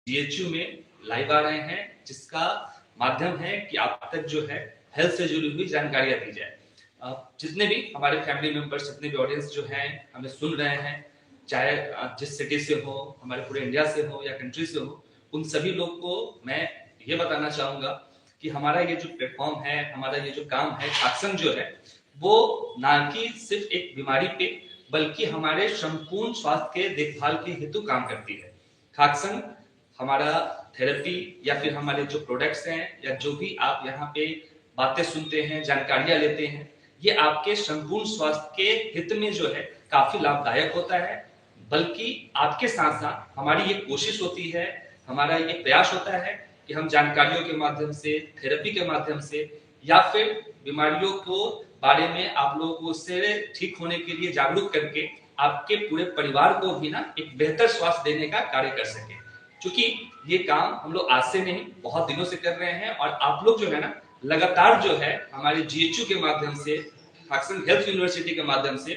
जीएचयू में लाइव आ रहे हैं, जिसका माध्यम है कि आप तक जो है हेल्थ से जुड़ी हुई जानकारियां दी जाए। जितने भी हमारे फैमिली मेंबर्स, जितने भी ऑडियंस जो हैं हमें सुन रहे हैं, चाहे जिस सिटी से हो, हमारे पूरे इंडिया से हो या कंट्री से हो, उन सभी लोग को मैं ये बताना चाहूंगा कि हमारा ये जो प्लेटफॉर्म है, हमारा ये जो काम है, खाकसंग जो है वो ना कि सिर्फ एक बीमारी पे बल्कि हमारे संपूर्ण स्वास्थ्य के देखभाल के हेतु काम करती है। खाकसंग हमारा थेरेपी या फिर हमारे जो प्रोडक्ट्स हैं या जो भी आप यहाँ पे बातें सुनते हैं, जानकारियां लेते हैं, ये आपके संपूर्ण स्वास्थ्य के हित में जो है काफी लाभदायक होता है। बल्कि आपके साथ साथ हमारी ये कोशिश होती है, हमारा ये प्रयास होता है कि हम जानकारियों के माध्यम से, थेरेपी के माध्यम से या फिर बीमारियों को बारे में आप लोगों को उससे ठीक होने के लिए जागरूक करके आपके पूरे परिवार को भी ना एक बेहतर स्वास्थ्य देने का कार्य कर सके। क्योंकि ये काम हम लोग आज से नहीं, बहुत दिनों से कर रहे हैं और आप लोग जो है ना लगातार जो है हमारे जीएचयू के माध्यम से, खाकसंग हेल्थ यूनिवर्सिटी के माध्यम से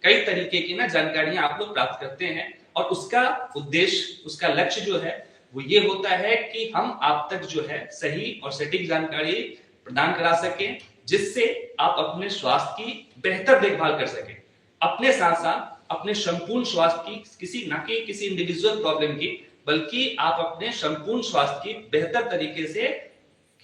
कई तरीके की ना जानकारियां आप लोग प्राप्त करते हैं। और उसका उद्देश्य, उसका लक्ष्य जो है वो ये होता है कि हम आप तक जो है सही और सटीक जानकारी प्रदान करा सकें, जिससे आप अपने स्वास्थ्य की बेहतर देखभाल कर सकें। अपने साथ साथ अपने संपूर्ण स्वास्थ्य की, ना कि किसी इंडिविजुअल प्रॉब्लम की, बल्कि आप अपने संपूर्ण स्वास्थ्य की बेहतर तरीके से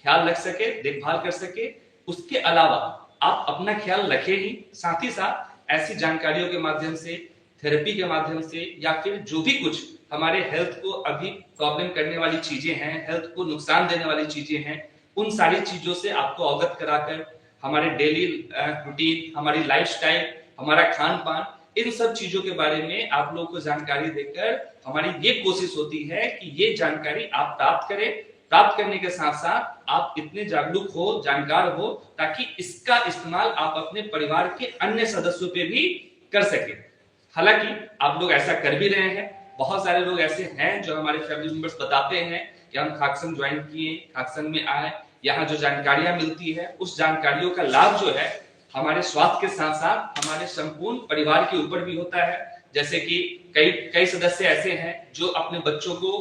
ख्याल रख सके, देखभाल कर सके। उसके अलावा आप अपना ख्याल रखें ही, साथ ही साथ ऐसी जानकारियों के माध्यम से, थेरेपी के माध्यम से या फिर जो भी कुछ हमारे हेल्थ को अभी प्रॉब्लम करने वाली चीजें हैं, हेल्थ को नुकसान देने वाली चीजें हैं, उन सारी चीजों से आपको अवगत कराकर हमारे डेली रूटीन, हमारी लाइफस्टाइल, हमारा खान पान, इन सब चीजों के बारे में आप लोगों को जानकारी देकर हमारी ये कोशिश होती है कि ये जानकारी आप प्राप्त करें। प्राप्त करने के साथ साथ आप इतने जागरूक हो, जानकार हो, ताकि इसका इस्तेमाल आप अपने परिवार के अन्य सदस्यों पे भी कर सके। हालांकि आप लोग ऐसा कर भी रहे हैं। बहुत सारे लोग ऐसे हैं जो हमारे फैमिली मेंबर्स बताते हैं कि हम खाकसंग ज्वाइन किए, खाकसंग में आए, यहाँ जो जानकारियां मिलती है उस जानकारियों का लाभ जो है हमारे स्वास्थ्य के साथ साथ हमारे संपूर्ण परिवार के ऊपर भी होता है। जैसे कि कई सदस्य ऐसे हैं जो अपने बच्चों को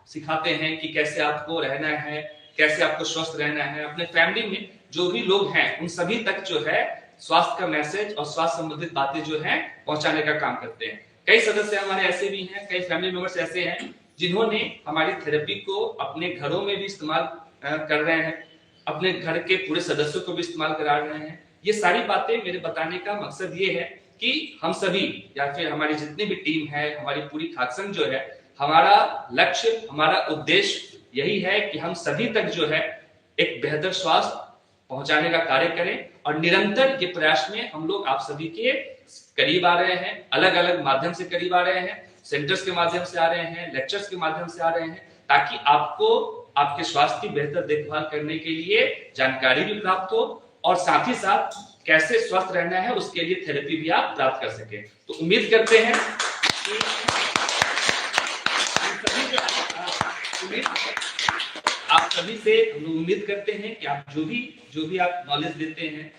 सिखाते हैं कि कैसे आपको रहना है, कैसे आपको स्वस्थ रहना है। अपने फैमिली में जो भी लोग हैं उन सभी तक जो है स्वास्थ्य का मैसेज और स्वास्थ्य संबंधित बातें जो है पहुंचाने का काम करते हैं। कई सदस्य हमारे ऐसे भी हैं, कई फैमिली मेंबर्स ऐसे हैं जिन्होंने हमारी थेरेपी को अपने घरों में भी इस्तेमाल कर रहे हैं, अपने घर के पूरे सदस्यों को भी इस्तेमाल करा रहे हैं। ये सारी बातें मेरे बताने का मकसद ये है कि हम सभी या फिर हमारी जितनी भी टीम है, हमारी पूरी खाकसंग जो है, हमारा लक्ष्य, हमारा उद्देश्य यही है कि हम सभी तक जो है एक बेहतर स्वास्थ्य पहुंचाने का कार्य करें। और निरंतर ये प्रयास में हम लोग आप सभी के करीब आ रहे हैं, अलग अलग माध्यम से करीब आ रहे हैं, सेंटर्स के माध्यम से आ रहे हैं, लेक्चर्स के माध्यम से आ रहे हैं, ताकि आपको आपके स्वास्थ्य की बेहतर देखभाल करने के लिए जानकारी भी प्राप्त हो और साथ ही साथ कैसे स्वस्थ रहना है उसके लिए थेरेपी भी आप प्राप्त कर सके। तो उम्मीद करते हैं कि आप सभी से हम लोग उम्मीद करते हैं कि आप जो भी आप नॉलेज देते हैं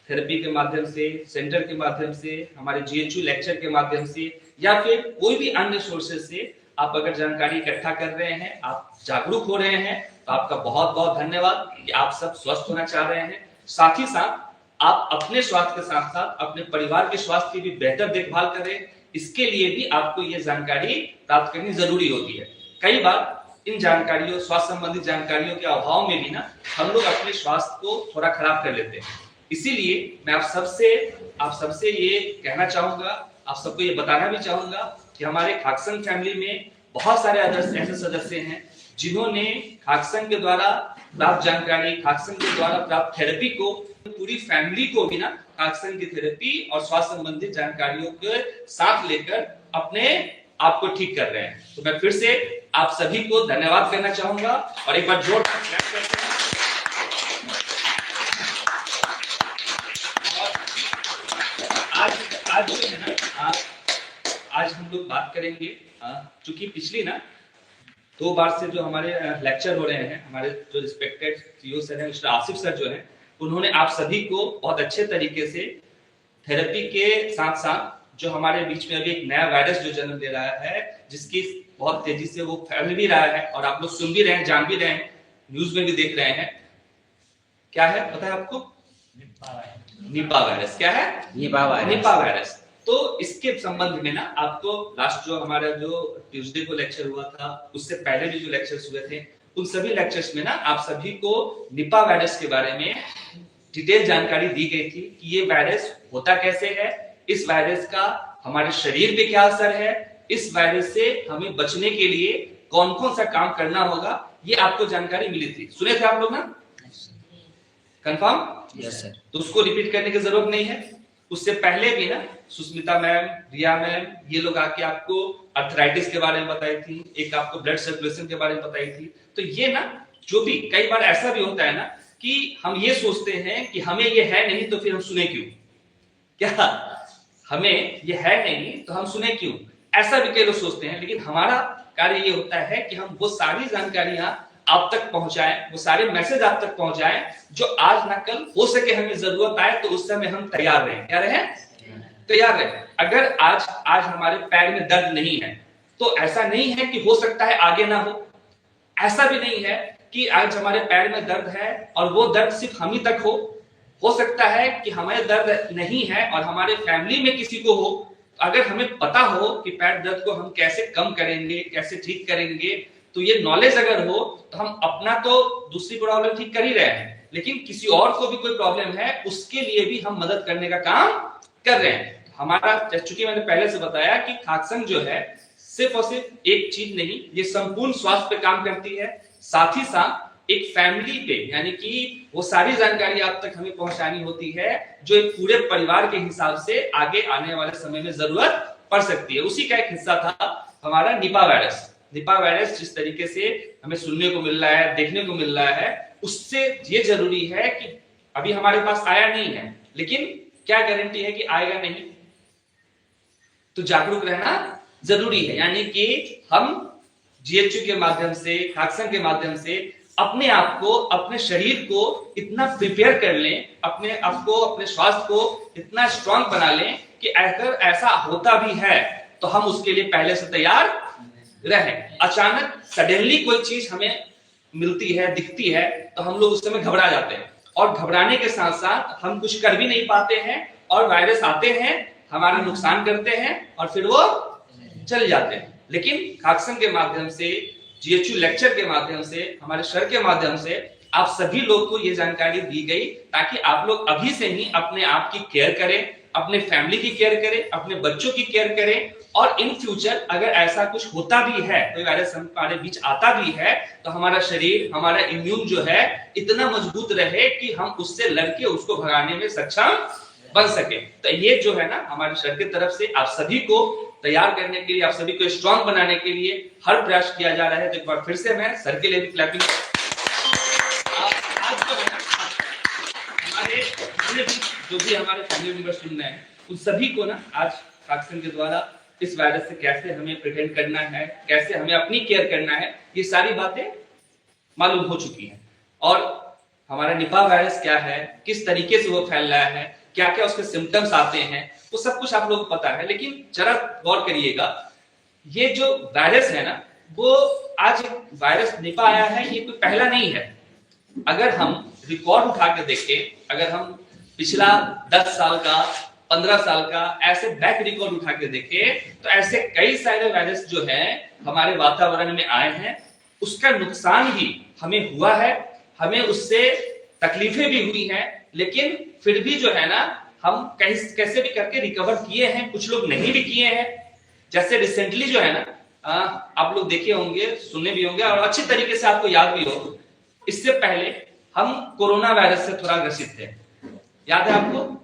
थेरेपी के माध्यम से, सेंटर के माध्यम से, हमारे जीएचयू लेक्चर के माध्यम से या फिर कोई भी अन्य सोर्सेज से आप अगर जानकारी इकट्ठा कर रहे हैं, आप जागरूक हो रहे हैं, तो आपका बहुत बहुत धन्यवाद कि आप सब स्वस्थ होना चाह रहे हैं। साथ ही साथ आप अपने स्वास्थ्य के साथ साथ अपने परिवार के स्वास्थ्य की भी बेहतर देखभाल करें। इसके लिए भी आपको ये जानकारी प्राप्त करनी जरूरी होती है। कई बार इन जानकारियों, स्वास्थ्य संबंधित जानकारियों के अभाव में भी ना हम लोग अपने स्वास्थ्य को थोड़ा खराब कर लेते हैं। इसीलिए मैं आप सबसे ये कहना चाहूंगा, आप सबको ये बताना भी चाहूंगा कि हमारे खाकसंग फैमिली में बहुत सारे ऐसे सदस्य हैं जिन्होंने खाकसंग के द्वारा प्राप्त जानकारी, खाकसंग के द्वारा प्राप्त थेरेपी को पूरी फैमिली को भी ना खाकसंग की थेरेपी और स्वास्थ्य संबंधित जानकारियों के साथ लेकर अपने आप को ठीक कर रहे हैं। तो मैं फिर से आप सभी को धन्यवाद करना चाहूंगा और एक बार जोरदार क्लैप करते हैं। आज जो है ना, आज हम लोग बात करेंगे, चूंकि पिछली ना 2 बार से जो हमारे लेक्चर हो रहे हैं, हमारे जो रिस्पेक्टेड सीईओ सर हैं, मिस्टर आसिफ सर जो हैं, उन्होंने आप सभी को बहुत अच्छे तरीके से थेरेपी के साथ साथ जो हमारे बीच में अभी एक नया वायरस जो जन्म ले रहा है, जिसकी बहुत तेजी से वो फैल भी रहा है और आप लोग सुन भी रहे हैं, जान भी रहे हैं, न्यूज में भी देख रहे हैं। क्या है पता है आपको? Nipah virus. क्या है? Nipah virus. तो इसके संबंध में ना आपको लास्ट जो हमारा जो ट्यूसडे को लेक्चर हुआ था, उससे पहले भी जो लेक्चर्स हुए थे, उन सभी लेक्चर्स में ना आप सभी को निपा वायरस के बारे में डिटेल जानकारी दी गई थी कि ये वायरस होता कैसे है, इस वायरस का हमारे शरीर पे क्या असर है, इस वायरस से हमें बचने के लिए कौन कौन सा काम करना होगा, ये आपको जानकारी मिली थी। सुने थे आप लोग ना? कंफर्म? Yes sir. तो उसको रिपीट करने की जरूरत नहीं है। उससे पहले भी ना सुष्मिता मैम, रिया मैम, ये लोग आके आपको अर्थराइटिस के बारे में बताई थी, एक आपको ब्लड सर्कुलेशन के बारे में बताई थी। तो ये ना जो भी कई बार ऐसा भी होता है ना कि हम ये सोचते हैं कि हमें ये है नहीं तो फिर हम सुने क्यों? क्या हमें ये है नहीं तो हम सुने क्यों? ऐसा भी कई लोग सोचते हैं। लेकिन हमारा कार्य ये होता है कि हम वो सारी जानकारियां आप तक पहुंचाएं, वो सारे मैसेज आप तक पहुंचाएं जो आज ना कल हो सके हमें जरूरत आए तो उस समय हम तैयार रहें। क्या रहें? तैयार रहें। अगर आज हमारे पैर में दर्द नहीं है तो ऐसा नहीं है कि हो सकता है आगे ना हो। ऐसा भी नहीं है कि आज हमारे पैर में दर्द है और वो दर्द सिर्फ हम ही तक हो सकता है कि हमें दर्द नहीं है और हमारे फैमिली में किसी को हो। अगर हमें पता हो कि पैर दर्द को हम कैसे कम करेंगे, कैसे ठीक करेंगे, तो ये नॉलेज अगर हो तो हम अपना तो दूसरी प्रॉब्लम ठीक कर ही रहे हैं, लेकिन किसी और को भी कोई प्रॉब्लम है उसके लिए भी हम मदद करने का काम कर रहे हैं। हमारा, चूंकि मैंने पहले से बताया कि खाकसंघ जो है सिर्फ और सिर्फ एक चीज नहीं, ये संपूर्ण स्वास्थ्य पे काम करती है, साथ ही साथ एक फैमिली पे, यानी कि वो सारी जानकारी आप तक हमें पहुंचानी होती है जो एक पूरे परिवार के हिसाब से आगे आने वाले समय में जरूरत पड़ सकती है। उसी का एक हिस्सा था हमारा निपा वायरस। निपा वायरस जिस तरीके से हमें सुनने को मिल रहा है, देखने को मिल रहा है, उससे ये जरूरी है कि अभी हमारे पास आया नहीं है, लेकिन क्या गारंटी है कि आएगा नहीं? तो जागरूक रहना जरूरी है। यानी कि हम जीएचयू के माध्यम से, खाकसंघ के माध्यम से अपने आप को, अपने शरीर को इतना प्रिपेयर कर लें, अपने आप को, अपने स्वास्थ्य को इतना स्ट्रांग बना लें कि अगर ऐसा होता भी है तो हम उसके लिए पहले से तैयार रहे। अचानक सडनली कोई चीज हमें मिलती है, दिखती है, तो हम लोग उस समय घबरा जाते हैं और घबराने के साथ साथ हम कुछ कर भी नहीं पाते हैं और वायरस आते हैं, हमारा नुकसान करते हैं और फिर वो चले जाते हैं। लेकिन खाकसंघ के माध्यम से, जीएचयू लेक्चर के माध्यम से, हमारे सर के माध्यम से आप सभी लोग को ये जानकारी दी गई ताकि आप लोग अभी से ही अपने आप की केयर करें, अपने फैमिली की केयर करें, अपने बच्चों की केयर करें, और इन फ्यूचर अगर ऐसा कुछ होता भी है, कोई वायरस हमारे बीच आता भी है, तो हमारा शरीर, हमारा इम्यून जो है इतना मजबूत रहे कि हम उससे लड़के उसको भगाने में सक्षम बन सके। तो ये जो है ना हमारे सर की तरफ से आप सभी को तैयार करने के लिए, आप सभी को स्ट्रांग बनाने के लिए हर प्रयास किया जा रहा है। तो एक बार फिर से मैं सर के लिए भी क्लैपिंग। आज जो है ना हमारे जो भी हमारे फैमिली मेंबर सुन रहे हैं उन सभी को ना आज खाकसंघ के द्वारा इस वायरस से कैसे हमें प्रिवेंट करना है, कैसे हमें अपनी केयर करना है, ये सारी बातें मालूम हो चुकी हैं। और हमारा निपा वायरस क्या है, किस तरीके से वो फैल रहा है, क्या क्या उसके सिम्टम्स आते हैं, वो सब कुछ आप लोगों को पता है। लेकिन जरा गौर करिएगा, ये जो वायरस है ना, वो आज वायरस निपा आया है, ये कोई पहला नहीं है। अगर हम रिकॉर्ड उठा के देखें, अगर हम पिछला 10 साल का, 15 साल का ऐसे बैक रिकॉर्ड उठा के देखें, तो ऐसे कई सारे वायरस जो है हमारे वातावरण में आए हैं, उसका नुकसान भी हमें हुआ है, हमें उससे तकलीफें भी हुई हैं, लेकिन फिर भी जो है ना हम कैसे भी करके रिकवर किए हैं, कुछ लोग नहीं भी किए हैं। जैसे रिसेंटली जो है ना आप लोग देखे होंगे, सुने भी होंगे और अच्छी तरीके से आपको याद भी हो, इससे पहले हम कोरोना वायरस से थोड़ा ग्रसित थे। याद है आपको?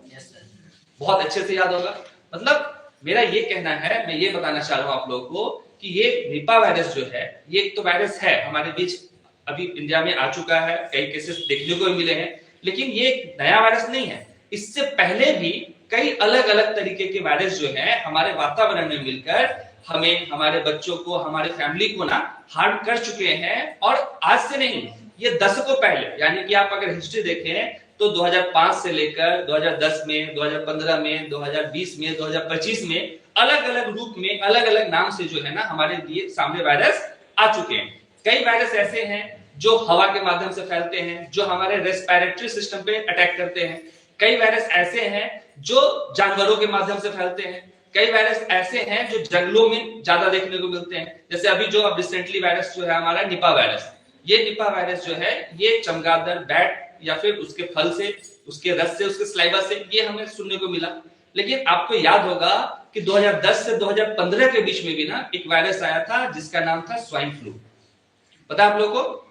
बहुत अच्छे से याद होगा। मतलब मेरा ये कहना है, मैं ये बताना चाह रहा हूं आप लोगों को कि ये निपा वायरस जो है, ये एक तो वायरस है हमारे बीच, अभी इंडिया में आ चुका है, कई केसेस देखने को मिले हैं, लेकिन ये एक नया वायरस नहीं है। इससे पहले भी कई अलग अलग तरीके के वायरस जो है हमारे वातावरण में मिलकर हमें, हमारे बच्चों को, हमारे फैमिली को ना हार्म कर चुके हैं। और आज से नहीं, ये दशकों पहले, यानी कि आप अगर हिस्ट्री देखें तो 2005 से लेकर 2010 में, 2015 में, 2020 में, 2025 में अलग अलग रूप में, अलग अलग नाम से जो है ना हमारे लिए सामने वायरस आ चुके हैं। कई वायरस ऐसे हैं जो हवा के माध्यम से फैलते हैं, जो हमारे रेस्पिरेटरी सिस्टम पे अटैक करते हैं। कई वायरस ऐसे हैं जो जानवरों के माध्यम से फैलते हैं। कई वायरस ऐसे हैं जो जंगलों में ज्यादा देखने को मिलते हैं, जैसे अभी जो अब रिसेंटली वायरस जो है हमारा निपा वायरस। ये निपा वायरस जो है ये चमगादड़, बैट या फिर उसके फल से, उसके रस से, उसके स्लाइवा से ये हमें सुनने को मिला। लेकिन आपको याद होगा कि 2010 से 2015 के बीच में भी ना एक वायरस आया था जिसका नाम था स्वाइन फ्लू। पता आप लोगों को?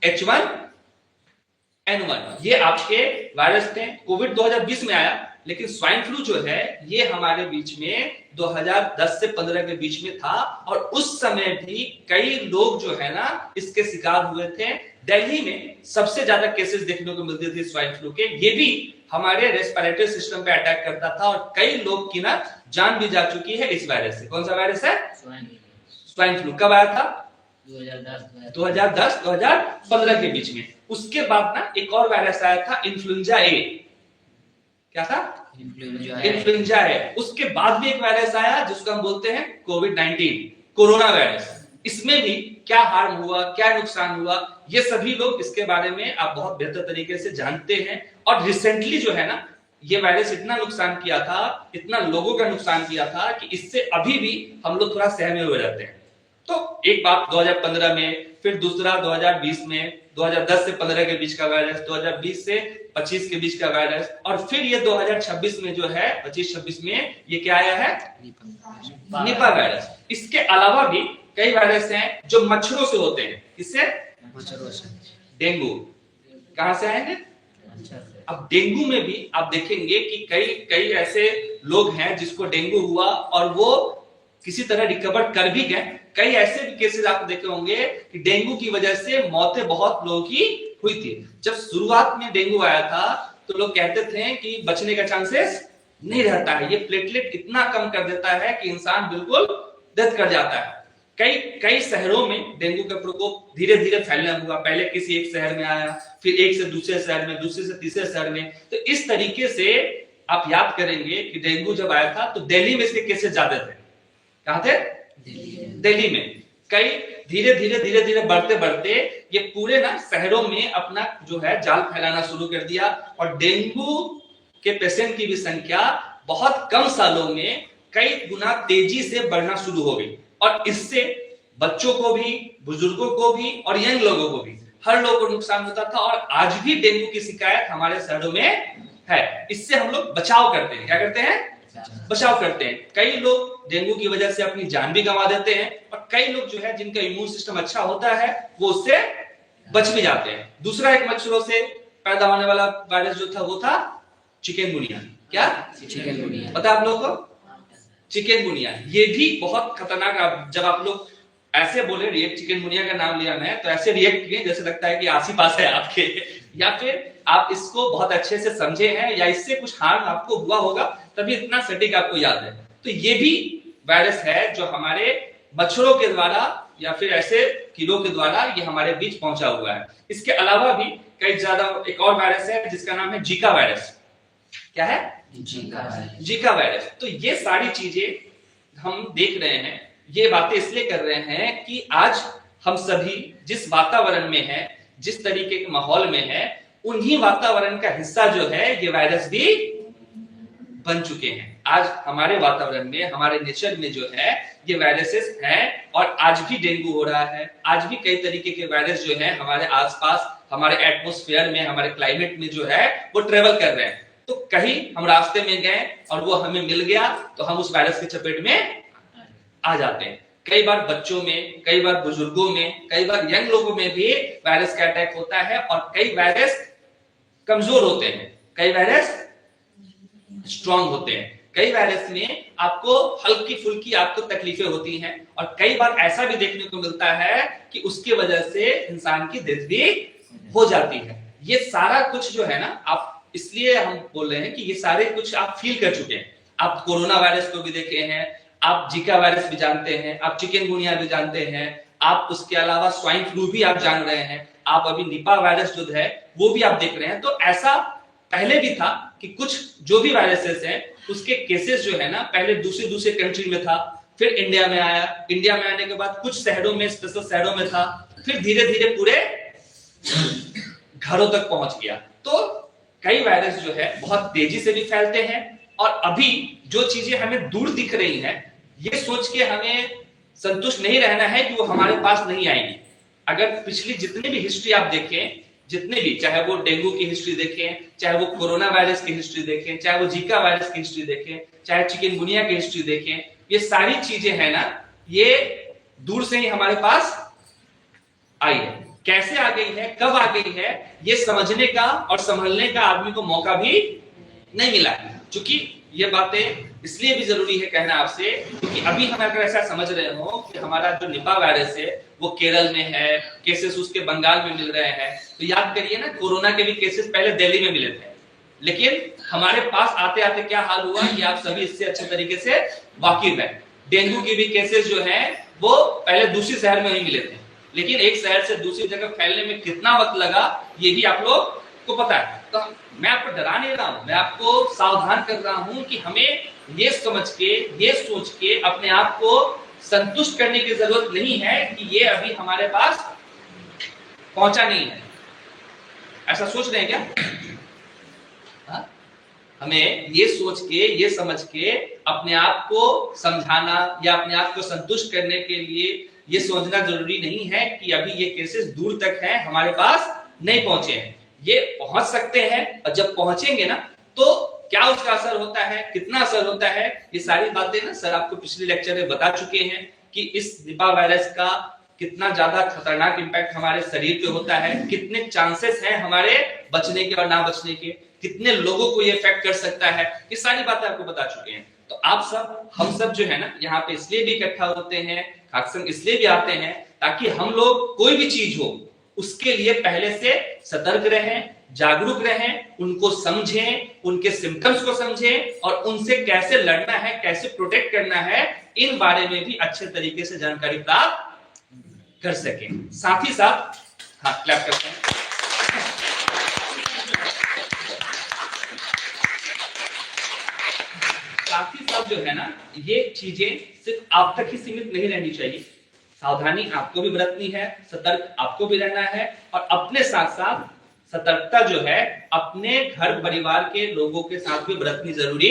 H1N1 ये आपके वायरस थे। कोविड 2020 में आया, लेकिन स्वाइन फ्लू जो है ये हमारे बीच में 2010 से 15 के बीच में था। और उस समय भी कई लोग जो है ना इसके शिकार हुए थे। दिल्ली में सबसे ज्यादा केसेस देखने को मिलते थे स्वाइन फ्लू के। ये भी हमारे रेस्पिरेटरी सिस्टम पे अटैक करता था और कई लोग की ना जान भी जा चुकी है इस वायरस से। कौन सा वायरस है? Swine flu. कब आया था? 2010-2015 के बीच में। उसके बाद ना एक और वायरस आया था, इन्फ्लुएंजा ए। क्या था? इन्फ्लुएंजा ए। उसके बाद भी एक वायरस आया जिसको हम बोलते हैं कोविड-19, कोरोना वायरस। इसमें भी क्या हार्म हुआ, क्या नुकसान हुआ, ये सभी लोग इसके बारे में आप बहुत बेहतर तरीके से जानते हैं। और रिसेंटली जो है ना ये वायरस इतना नुकसान किया था, इतना लोगों का नुकसान किया था कि इससे अभी भी हम लोग थोड़ा सहमे हुए रहते हैं। तो एक बात 2015 में, फिर दूसरा 2020 में, 2010 से 15 के बीच का वायरस, 2020 से 25 के बीच का वायरस, और फिर ये 2026 में जो है 25-26 में ये क्या आया है? Nipah virus. इसके अलावा भी कई वायरस हैं जो मच्छरों से होते हैं। किससे? मच्छरों से। डेंगू कहां से आएंगे? अब डेंगू में भी आप देखेंगे कि कई ऐसे लोग हैं जिसको डेंगू हुआ और वो किसी तरह रिकवर कर भी गए। कई ऐसे भी केसेस आप देखे होंगे कि डेंगू की वजह से मौतें बहुत लोगों की हुई थी। जब शुरुआत में डेंगू आया था तो लोग कहते थे कि बचने का चांसेस नहीं रहता है, ये प्लेटलेट इतना कम कर देता है कि इंसान बिल्कुल डेथ कर जाता है। कई शहरों में डेंगू का प्रकोप धीरे धीरे फैलने हुआ। पहले किसी एक शहर में आया, फिर एक से दूसरे शहर में, दूसरे से तीसरे शहर में। तो इस तरीके से आप याद करेंगे कि डेंगू जब आया था तो दिल्ली में इसके केसेस ज्यादा थे। कहां थे? दिल्ली में। कई धीरे धीरे बढ़ते बढ़ते ये पूरे ना शहरों में अपना जो है जाल फैलाना शुरू कर दिया और डेंगू के पेशेंट की भी संख्या बहुत कम सालों में कई गुना तेजी से बढ़ना शुरू हो गई। और इससे बच्चों को भी, बुजुर्गों को भी और यंग लोगों को भी, हर लोगों को नुकसान होता था। और आज भी डेंगू की शिकायत हमारे शहरों में है। इससे हम लोग बचाव करते हैं। क्या करते हैं? बचाव करते हैं। कई लोग डेंगू की वजह से अपनी जान भी गंवा देते हैं और कई लोग जो है जिनका इम्यून सिस्टम अच्छा होता है वो उससे बच भी जाते हैं। दूसरा एक मच्छरों से पैदा होने वाला वायरस जो था वो था चिकनगुनिया। क्या? चिकनगुनिया। पता आप लोगों को? चिकनगुनिया ये भी बहुत खतरनाक। जब आप लोग ऐसे बोले रिएक्ट, चिकनगुनिया का नाम लिया मैं तो ऐसे रिएक्ट किए जैसे लगता है कि आस ही पास है आपके, या फिर आप इसको बहुत अच्छे से समझे हैं या इससे कुछ हार्म आपको हुआ होगा तभी इतना सटीक आपको याद है। तो ये भी वायरस है जो हमारे मच्छरों के द्वारा या फिर ऐसे कीड़ों के द्वारा ये हमारे बीच पहुंचा हुआ है। इसके अलावा भी कई ज्यादा एक और वायरस है जिसका नाम है जीका वायरस। क्या है? Zika virus. तो ये सारी चीजें हम देख रहे हैं, ये बातें इसलिए कर रहे हैं कि आज हम सभी जिस वातावरण में हैं, जिस तरीके के माहौल में है, उन्हीं वातावरण का हिस्सा जो है ये वायरस भी बन चुके हैं। आज हमारे वातावरण में, हमारे नेचर में जो है ये वायरसेस हैं और आज भी डेंगू हो रहा है। आज भी कई तरीके के वायरस जो है हमारे आसपास, हमारे एटमॉस्फेयर में, हमारे क्लाइमेट में जो है वो ट्रेवल कर रहे हैं। तो कहीं हम रास्ते में गए और वो हमें मिल गया तो हम उस वायरस के चपेट में आ जाते हैं। कई बार बच्चों में, कई बार बुजुर्गों में, कई बार यंग लोगों में भी वायरस का अटैक होता है। और कई वायरस कमजोर होते हैं, कई वायरस स्ट्रांग होते हैं। कई वायरस में आपको हल्की फुल्की आपको तकलीफें होती हैं और कई बार ऐसा भी देखने को मिलता है कि उसकी वजह से इंसान की डेथ भी हो जाती है। ये सारा कुछ जो है ना, आप इसलिए हम बोल रहे हैं कि ये सारे कुछ आप फील कर चुके हैं। आप कोरोना वायरस को भी देखे हैं, आप जीका वायरस भी जानते हैं, आप चिकनगुनिया भी जानते हैं, आप उसके अलावा स्वाइन फ्लू भी आप जान रहे हैं, आप अभी निपा वायरस जो है वो भी आप देख रहे हैं। तो ऐसा पहले भी था कि कुछ जो भी वायरसेस हैं उसके केसेस जो है ना पहले दूसरे कंट्री में था, फिर इंडिया में आया, इंडिया में आने के बाद कुछ शहरों में, स्पेशल शहरों में था, फिर धीरे धीरे पूरे घरों तक पहुंच गया। तो कई वायरस जो है बहुत तेजी से भी फैलते हैं, और अभी जो चीजें हमें दूर दिख रही हैं ये सोच के हमें संतुष्ट नहीं रहना है कि वो हमारे पास नहीं आएंगी। अगर पिछली जितनी भी हिस्ट्री आप देखें, जितने भी, चाहे वो डेंगू की हिस्ट्री देखें, चाहे वो कोरोना वायरस की हिस्ट्री देखें, चाहे वो जीका वायरस की हिस्ट्री देखें, चाहे चिकनगुनिया की हिस्ट्री देखें, ये सारी चीजें है ना, ये दूर से ही हमारे पास आई है। कैसे आ गई है, कब आ गई है, ये समझने का और संभलने का आदमी को मौका भी नहीं मिला है। क्योंकि ये बातें इसलिए भी जरूरी है कहना आपसे, क्योंकि अभी हम अगर ऐसा समझ रहे हो कि हमारा जो निपा वायरस है वो केरल में है, केसेस उसके बंगाल में मिल रहे हैं, तो याद करिए ना कोरोना के भी केसेस पहले दिल्ली में मिले थे, लेकिन हमारे पास आते आते क्या हाल हुआ कि आप सभी इससे अच्छे तरीके से वाकिफ हैं। डेंगू के भी केसेस जो है वो पहले दूसरे शहर में ही मिले थे, लेकिन एक शहर से दूसरी जगह फैलने में कितना वक्त लगा ये भी आप लोग को पता है। तो मैं आपको डरा नहीं रहा हूं, मैं आपको सावधान कर रहा हूं कि हमें ये समझ के, ये सोच के अपने आप को संतुष्ट करने की जरूरत नहीं है कि ये अभी हमारे पास पहुंचा नहीं है। ऐसा सोच रहे हैं क्या? हा? हमें ये सोच के, ये समझ के अपने आप को समझाना या अपने आप को संतुष्ट करने के लिए ये सोचना जरूरी नहीं है कि अभी ये केसेस दूर तक हैं, हमारे पास नहीं पहुंचे हैं। ये पहुंच सकते हैं, और जब पहुंचेंगे ना तो क्या उसका असर होता है, कितना असर होता है, ये सारी बातें ना सर आपको पिछले लेक्चर में बता चुके हैं कि इस निपा वायरस का कितना ज्यादा खतरनाक इंपैक्ट हमारे शरीर पे होता है, कितने चांसेस हैं हमारे बचने के और ना बचने के, कितने लोगों को ये इफेक्ट कर सकता है, ये सारी बातें आपको बता चुके हैं। तो आप सब, हम सब जो है ना यहाँ पे इसलिए भी इकट्ठा होते हैं, खाकसंग इसलिए भी आते हैं ताकि हम लोग कोई भी चीज हो उसके लिए पहले से सतर्क रहें, जागरूक रहें, उनको समझें, उनके सिम्टम्स को समझें और उनसे कैसे लड़ना है, कैसे प्रोटेक्ट करना है, इन बारे में भी अच्छे तरीके से जानकारी प्राप्त कर सकें। साथ ही साथ हाँ क्लैप करते हैं। साथ ही साथ जो है ना ये चीजें सिर्फ आप तक ही सीमित नहीं रहनी चाहिए, सावधानी आपको भी बरतनी है, सतर्क आपको भी रहना है, और अपने साथ साथ सतर्कता जो है अपने घर परिवार के लोगों के साथ भी बरतनी जरूरी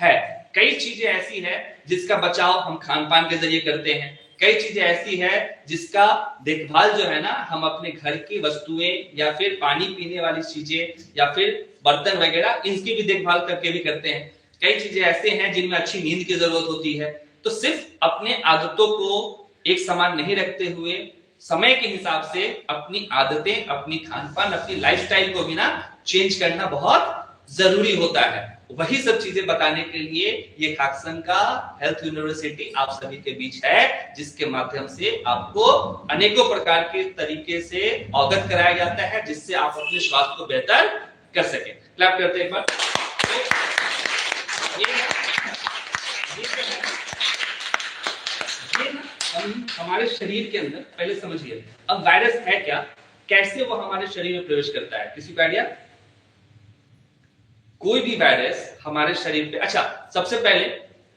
है। कई चीजें ऐसी है जिसका बचाव हम खान पान के जरिए करते हैं, कई चीजें ऐसी है जिसका देखभाल जो है ना हम अपने घर की वस्तुएं या फिर पानी पीने वाली चीजें या फिर बर्तन वगैरह इनकी भी देखभाल करके भी करते हैं। कई चीजें ऐसे हैं जिनमें अच्छी नींद की जरूरत होती है। तो सिर्फ अपने आदतों को एक समान नहीं रखते हुए समय के हिसाब से अपनी आदतें, अपनी खान-पान, अपनी लाइफस्टाइल को भी ना चेंज करना बहुत जरूरी होता है। वही सब चीजें बताने के लिए ये खाकसंग का हेल्थ यूनिवर्सिटी आप सभी के बीच है, जिसके माध्यम से आपको अनेकों प्रकार के तरीके से अवगत कराया जाता है जिससे आप अपने स्वास्थ्य को बेहतर कर सकें। क्लैप करते हैं एक बार। हमारे शरीर के अंदर पहले समझिए अब वायरस है क्या, कैसे वो हमारे शरीर में प्रवेश करता है, किसी को आइडिया? कोई भी वायरस हमारे शरीर पे, अच्छा सबसे पहले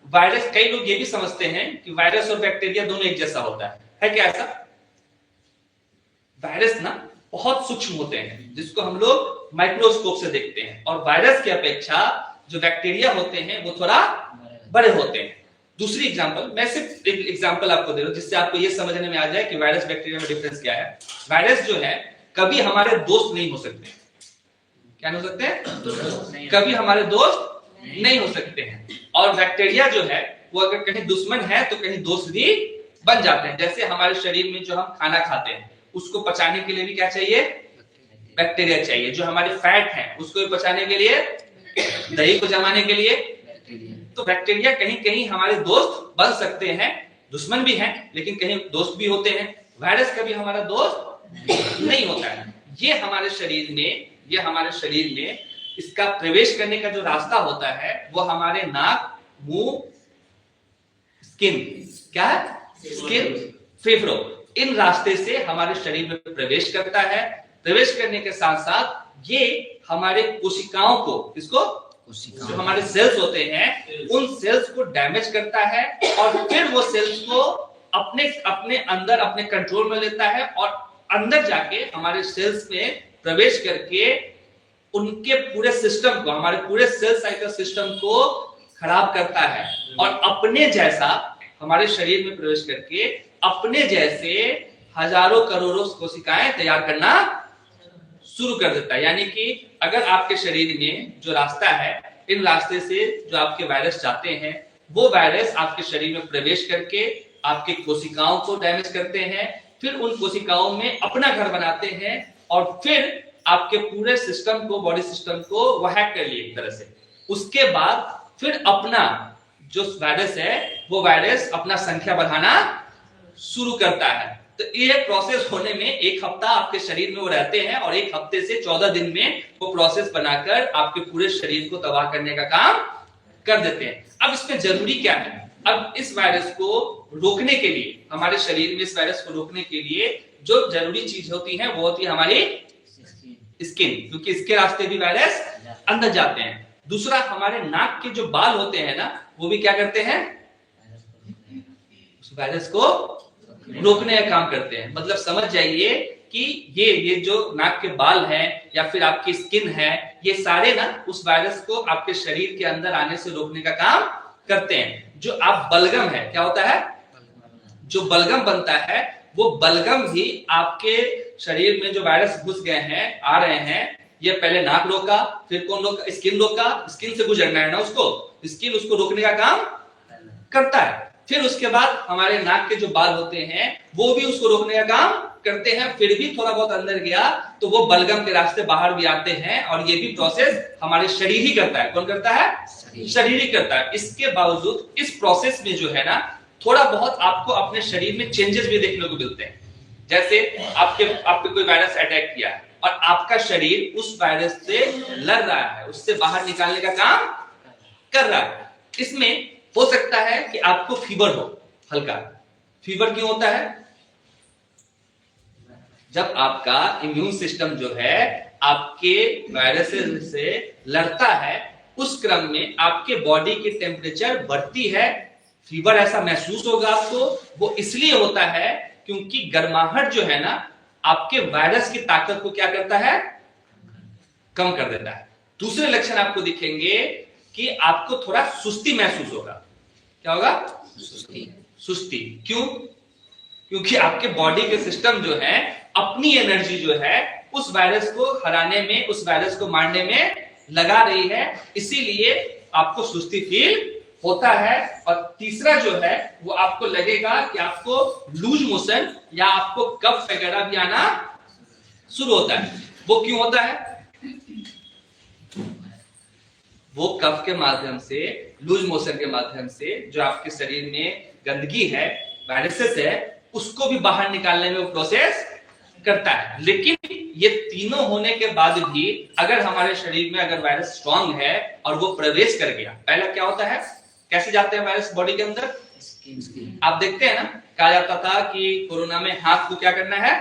वायरस, कई लोग ये भी समझते हैं कि वायरस और बैक्टीरिया दोनों एक जैसा होता है क्या ऐसा? वायरस ना बहुत सूक्ष्म होते हैं जिसको हम लोग माइक्रोस्कोप से देखते हैं, और वायरस की अपेक्षा जो बैक्टीरिया होते हैं वो थोड़ा बड़े होते हैं। दूसरी एग्जांपल, मैं सिर्फ एक एग्जांपल आपको दे रहा हूं जिससे आपको ये समझने में आ जाए कि वायरस बैक्टीरिया में डिफरेंस क्या है। वायरस जो है कभी हमारे दोस्त नहीं हो सकते, क्या नहीं हो सकते? कभी हमारे दोस्त नहीं हो सकते हैं। और बैक्टीरिया जो है वो अगर कहीं दुश्मन है तो कहीं दोस्त भी बन जाते हैं। जैसे हमारे शरीर में जो हम खाना खाते हैं उसको पचाने के लिए भी क्या चाहिए? बैक्टीरिया चाहिए। जो हमारे फैट है उसको भी पचाने के लिए, दही को जमाने के लिए, तो बैक्टीरिया कहीं कहीं हमारे दोस्त बन सकते हैं, दुश्मन भी हैं लेकिन कहीं दोस्त भी होते हैं। वायरस कभी हमारा दोस्त नहीं होता है। ये हमारे शरीर में इसका प्रवेश करने का जो रास्ता होता है वो हमारे नाक, मुंह, स्किन, क्या है? स्किन, फेफड़ों, इन रास्ते से हमारे शरीर में प्रवेश करता है। प्रवेश करने के साथ साथ ये हमारे कोशिकाओं को, इसको जो हमारे सेल्स होते हैं उन सेल्स को डैमेज करता है और फिर वो सेल्स को अपने अंदर अपने कंट्रोल में लेता है और अंदर जाके हमारे सेल्स में प्रवेश करके उनके पूरे सिस्टम को, हमारे पूरे सेल साइकिल सिस्टम को खराब करता है और अपने जैसा हमारे शरीर में प्रवेश करके अपने जैसे हजारों करोड़ों कोशिकाएं तैयार करना शुरू कर देता है। यानी कि अगर आपके शरीर में जो रास्ता है, इन रास्ते से जो आपके वायरस जाते हैं, वो वायरस आपके शरीर में प्रवेश करके आपके कोशिकाओं को डैमेज करते हैं, फिर उन कोशिकाओं में अपना घर बनाते हैं और फिर आपके पूरे सिस्टम को, बॉडी सिस्टम को वो हैक कर लिए एक तरह से। उसके बाद फिर अपना जो वायरस है वो वायरस अपना संख्या बढ़ाना शुरू करता है। तो ये प्रोसेस होने में 1 हफ्ता आपके शरीर में वो रहते हैं और 1 हफ्ते से 14 दिन में वो प्रोसेस बनाकर आपके पूरे शरीर को तबाह करने का काम कर देते हैं। अब इसमें जरूरी क्या है? अब इस वायरस को रोकने के लिए, हमारे शरीर में इस वायरस को रोकने के लिए जो जरूरी चीज होती है वो होती है हमारी स्किन, क्योंकि इसके रास्ते भी वायरस अंदर जाते हैं। दूसरा, हमारे नाक के जो बाल होते हैं ना, वो भी क्या करते हैं? उस वायरस को रोकने का काम करते हैं। मतलब समझ जाइए कि ये जो नाक के बाल हैं या फिर आपकी स्किन है, ये सारे ना उस वायरस को आपके शरीर के अंदर आने से रोकने का काम करते हैं। जो आप बलगम है, क्या होता है? जो बलगम बनता है वो बलगम ही आपके शरीर में जो वायरस घुस गए हैं, आ रहे हैं, ये पहले नाक रोका, फिर कौन रोका? स्किन रोका। स्किन से गुजरना है ना उसको, स्किन उसको रोकने का काम करता है। फिर उसके बाद हमारे नाक के जो बाल होते हैं वो भी उसको रोकने का काम करते हैं। फिर भी थोड़ा बहुत अंदर गया तो वो बलगम के रास्ते बाहर भी आते हैं और ये भी प्रोसेस हमारे शरीर ही करता है। कौन करता है? शरीर ही करता है। इसके बावजूद इस प्रोसेस में जो है ना, थोड़ा बहुत आपको अपने शरीर में चेंजेस भी देखने को मिलते हैं। जैसे आपके कोई वायरस अटैक किया है और आपका शरीर उस वायरस से लड़ रहा है, उससे बाहर निकालने का काम कर रहा है। इसमें हो सकता है कि आपको फीवर हो, हल्का। फीवर क्यों होता है? जब आपका इम्यून सिस्टम जो है आपके वायरसेस से लड़ता है, उस क्रम में आपके बॉडी की टेम्परेचर बढ़ती है। फीवर ऐसा महसूस होगा आपको, वो इसलिए होता है क्योंकि गर्माहट जो है ना आपके वायरस की ताकत को क्या करता है? कम कर देता है। दूसरे लक्षण आपको दिखेंगे कि आपको थोड़ा सुस्ती महसूस होगा। क्या होगा? सुस्ती। क्यों? क्योंकि आपके बॉडी के सिस्टम जो है अपनी एनर्जी जो है उस वायरस को हराने में, उस वायरस को मारने में लगा रही है, इसीलिए आपको सुस्ती फील होता है। और तीसरा जो है वो आपको लगेगा कि आपको लूज मोशन या आपको कफ वगैरह भी आना शुरू होता है। वो क्यों होता है? वो कफ के माध्यम से, लूज मोशन के माध्यम से जो आपके शरीर में गंदगी है, वायरसेस है, उसको भी बाहर निकालने में वो प्रोसेस करता है। लेकिन ये तीनों होने के बाद भी अगर हमारे शरीर में अगर वायरस स्ट्रांग है और वो प्रवेश कर गया, पहला क्या होता है? कैसे जाते हैं वायरस बॉडी के अंदर? आप देखते हैं ना, कहा जाता था कि कोरोना में हाथ को क्या करना है?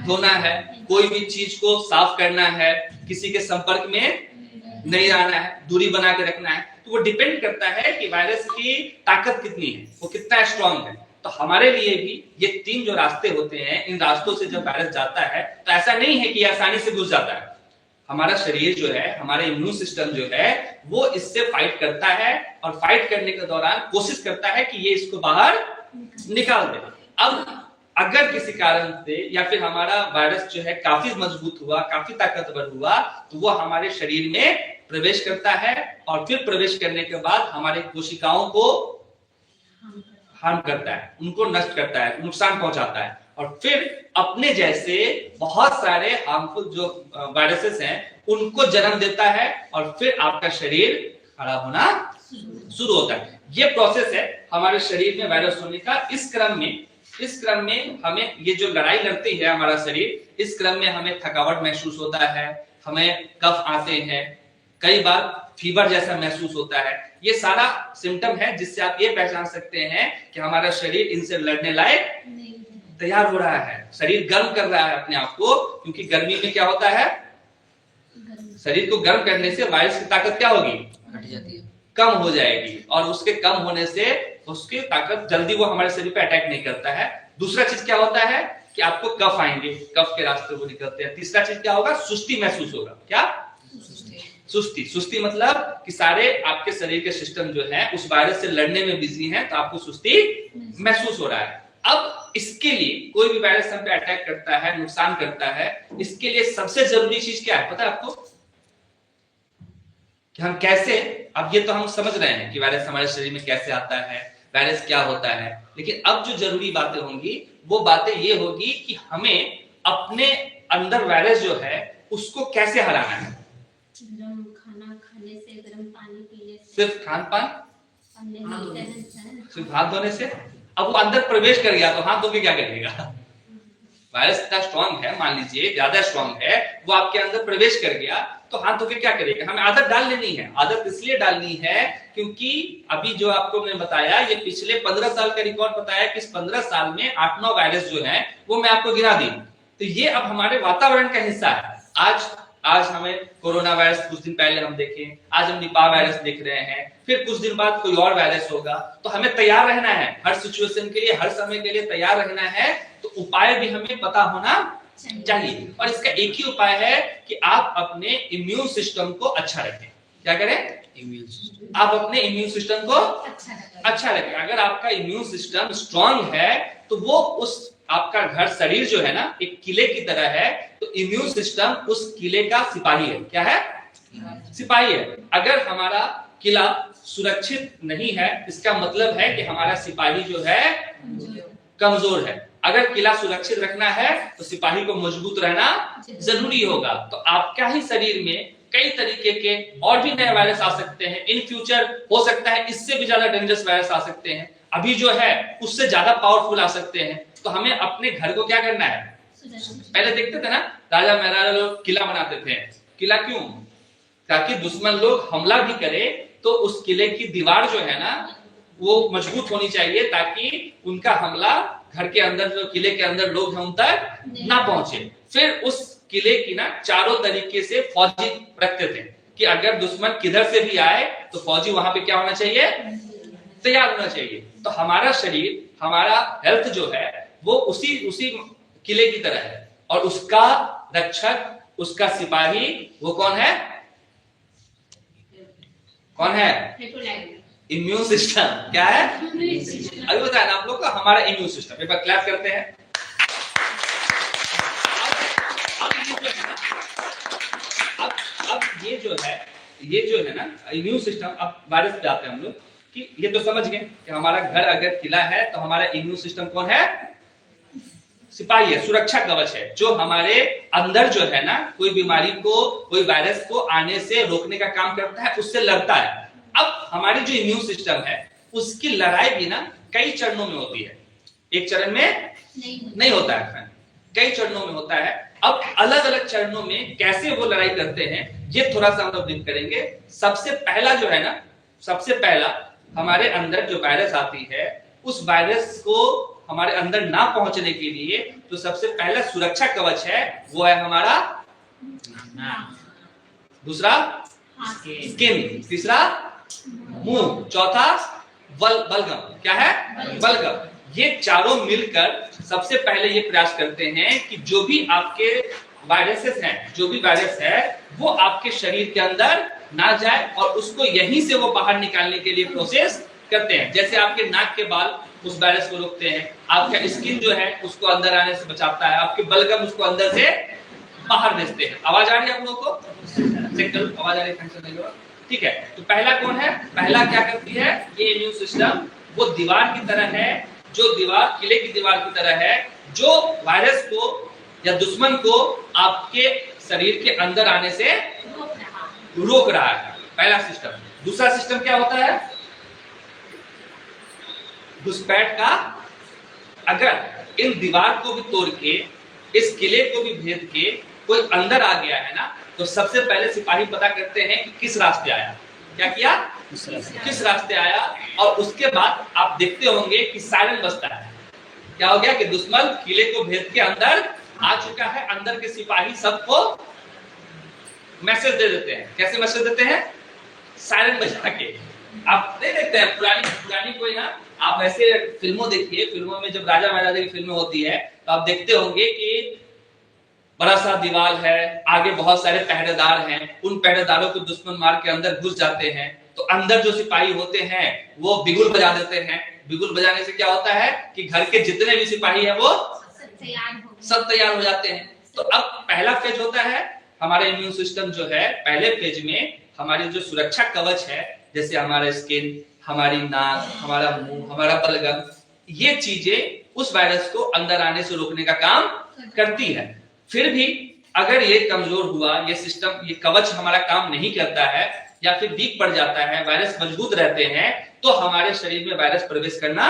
धोना है। कोई भी चीज को साफ करना है, किसी के संपर्क में नहीं आना है, दूरी बना के रखना है। तो वो डिपेंड करता है कि वायरस की ताकत कितनी है, वो कितना स्ट्रांग है। तो हमारे लिए भी ये 3 जो रास्ते होते हैं, इन रास्तों से जब वायरस जाता है तो ऐसा नहीं है कि आसानी से घुस जाता है। हमारा शरीर जो है, हमारा इम्यून सिस्टम जो है, वो इससे फाइट करता है और फाइट करने के दौरान कोशिश करता है कि ये इसको बाहर निकाल दे। अब अगर किसी कारण से या फिर हमारा वायरस जो है काफी मजबूत हुआ, काफी ताकतवर हुआ, तो वो हमारे शरीर में प्रवेश करता है और फिर प्रवेश करने के बाद हमारे कोशिकाओं को हार्म करता है, उनको नष्ट करता है, नुकसान पहुंचाता है और फिर अपने जैसे बहुत सारे हार्मफुल जो वायरसेस हैं उनको जन्म देता है और फिर आपका शरीर खराब होना शुरू होता है। ये प्रोसेस है हमारे शरीर में वायरस होने का। इस क्रम में हमें ये जो लड़ाई लड़ती है हमारा शरीर, इस क्रम में हमें थकावट महसूस होता है, हमें कफ आते हैं, कई बार फीवर जैसा महसूस होता है। ये सारा सिम्टम है जिससे आप ये पहचान सकते हैं कि हमारा शरीर इनसे लड़ने लायक तैयार हो रहा है, शरीर गर्म कर रहा है अपने आप को। क्योंकि गर्मी में क्या होता है? शरीर को गर्म करने से वायरस की ताकत क्या होगी, हट जाती है, कम हो जाएगी, और उसके कम होने से उसकी ताकत जल्दी वो हमारे शरीर पे अटैक नहीं करता है। दूसरा चीज क्या होता है कि आपको कफ आएंगे, कफ के रास्ते वो निकलते हैं। तीसरा चीज क्या होगा, सुस्ती महसूस होगा। क्या सुस्ती? सुस्ती मतलब कि सारे आपके शरीर के सिस्टम जो है उस वायरस से लड़ने में बिजी हैं, तो आपको सुस्ती महसूस हो रहा है। अब इसके लिए कोई भी वायरस हम पे अटैक करता है, नुकसान करता है, इसके लिए सबसे जरूरी चीज क्या है पता है आपको, कि हम कैसे, अब ये तो हम समझ रहे हैं कि वायरस हमारे शरीर में कैसे आता है, वायरस क्या होता है, लेकिन अब जो जरूरी बातें होंगी वो बातें ये होगी कि हमें अपने अंदर वायरस जो है उसको कैसे हराना है। गरम खाना खाने से, गरम पानी पीने से, सिर्फ खान पान, सिर्फ हाथ धोने से? अब वो अंदर प्रवेश कर गया तो हाथ धो के क्या करिएगा? वायरस इतना स्ट्रांग है, मान लीजिए ज्यादा स्ट्रांग है, वो आपके अंदर प्रवेश कर गया तो हाथ धो के क्या करिएगा? हमें आदत डाल लेनी है। आदत इसलिए डालनी है क्योंकि अभी जो आपको मैंने बताया, ये पिछले 15 साल का रिकॉर्ड बताया कि इस 15 साल में 8-9 वायरस जो है वो मैं आपको गिना दी, तो ये अब हमारे वातावरण का हिस्सा है। आज हमें कोरोना वायरस कुछ दिन पहले हम देखे, आज हम निपाह वायरस देख रहे हैं, फिर कुछ दिन बाद कोई और वायरस होगा, तो हमें तैयार रहना है हर सिचुएशन के लिए, हर समय के लिए तैयार रहना है। तो उपाय भी हमें पता होना चाहिए, और इसका एक ही उपाय है कि आप अपने इम्यून सिस्टम को अच्छा रखें। क्या करें? Immune system. आप अपने इम्यून सिस्टम को अच्छा रखें। अगर आपका इम्यून सिस्टम स्ट्रांग है तो वो उस आपका घर शरीर जो है ना एक किले की तरह है, तो इम्यून सिस्टम उस किले का सिपाही है। क्या है? सिपाही है। अगर हमारा किला सुरक्षित नहीं है, इसका मतलब है कि हमारा सिपाही जो है कमजोर है। अगर किला सुरक्षित रखना है तो सिपाही को मजबूत रहना जरूरी होगा। तो आपका ही शरीर में कई तरीके के और भी नए वायरस आ सकते हैं, इन फ्यूचर हो सकता है इससे भी ज्यादा डेंजरस वायरस आ सकते हैं, अभी जो है उससे ज्यादा पावरफुल आ सकते हैं। तो हमें अपने घर को क्या करना है? पहले देखते थे ना राजा महाराजा लोग किला बनाते थे। किला क्यों? ताकि दुश्मन लोग हमला भी करे तो उस किले की दीवार जो है ना वो मजबूत होनी चाहिए, ताकि उनका हमला घर के अंदर जो किले के अंदर लोग हैं उन तक ना पहुंचे। फिर उस किले की ना चारों तरीके से फौजी रखते थे कि अगर दुश्मन किधर से भी आए तो फौजी वहां पे क्या होना चाहिए? तैयार होना चाहिए। तो हमारा शरीर, हमारा हेल्थ जो है वो उसी किले की तरह है, और उसका रक्षक, उसका सिपाही वो कौन है? कौन है? Immune system. क्या है? अभी बताया ना आप लोग का, हमारा इम्यून सिस्टम। एक बार क्लैप करते हैं। अब ये जो है ना इम्यून सिस्टम, अब वायरस पे आते हैं हम लोग कि ये तो समझ गए कि हमारा घर अगर किला है तो हमारा इम्यून सिस्टम कौन है? सिपाही है, सुरक्षा कवच है, जो हमारे अंदर जो है ना कोई बीमारी को, कोई वायरस को आने से रोकने का काम करता है, उससे लड़ता है। अब हमारी जो इम्यून सिस्टम है उसकी लड़ाई भी ना कई चरणों में होती है, एक चरण में नहीं होता है, कई चरणों में होता है। अब अलग अलग चरणों में कैसे वो लड़ाई करते हैं ये थोड़ा सा हम लोग डील करेंगे। सबसे पहला जो है ना, सबसे पहला हमारे अंदर जो वायरस आती है, उस वायरस को हमारे अंदर ना पहुंचने के लिए तो सबसे पहला सुरक्षा कवच है वो है हमारा दूसरा स्किन, तीसरा मुंह, चौथा बलगम। क्या है? बलगम। ये चारों मिलकर सबसे पहले ये प्रयास करते हैं कि जो भी आपके वायरसेस हैं, जो भी वायरस है वो आपके शरीर के अंदर ना जाए, और उसको यहीं से वो बाहर निकालने के लिए प्रोसेस करते हैं। जैसे आपके नाक के बाल उस वायरस को रोकते हैं, आपका स्किन जो है उसको अंदर आने से बचाता है, आपके बलगम उसको अंदर से बाहर भेजते हैं। आवाज आ रही है आप लोगों को? चेक करो, आवाज आ रही है? ठीक है। तो पहला कौन है? पहला क्या करती है ये इम्यून सिस्टम? वो दीवार की तरह है, जो दीवार किले की दीवार की तरह है, जो वायरस को या दुश्मन को आपके शरीर के अंदर आने से रोक रहा है। पहला सिस्टम। दूसरा सिस्टम क्या होता है? घुसपैठ का। अगर इन दीवार को भी तोड़ के, इस किले को भी भेद के कोई अंदर आ गया है ना, तो सबसे पहले सिपाही पता करते हैं कि किस रास्ते आया। क्या किया? किस रास्ते आया। और उसके बाद आप देखते होंगे कि सायरन बजता है। क्या हो गया कि दुश्मन किले को भेद के अंदर आ चुका है, अंदर के सिपाही सबको मैसेज दे देते हैं। कैसे मैसेज देते हैं? सायरन बजा के। आप नहीं देखते हैं पुरानी कोई ना, आप ऐसे फिल्मों देखिए, फिल्मों में जब राजा महाराजा की फिल्में होती है तो आप देखते होंगे कि बड़ा सा दीवार है, आगे बहुत सारे पहरेदार हैं, उन पहरेदारों को दुश्मन मार के अंदर घुस जाते हैं, तो अंदर जो सिपाही होते हैं वो बिगुल बजा देते हैं। बिगुल बजाने से क्या होता है कि घर के जितने भी सिपाही हैं वो सब तैयार हो जाते हैं। तो अब पहला फेज होता है हमारा इम्यून सिस्टम जो है, पहले फेज में हमारी जो सुरक्षा कवच है, जैसे हमारा स्किन, हमारी नाक, हमारा मुंह, हमारा बलगम, ये चीजें उस वायरस को अंदर आने से रोकने का काम करती है। फिर भी अगर ये कमजोर हुआ, ये सिस्टम, ये कवच हमारा काम नहीं करता है या फिर वीक पड़ जाता है, वायरस मजबूत रहते हैं, तो हमारे शरीर में वायरस प्रवेश करना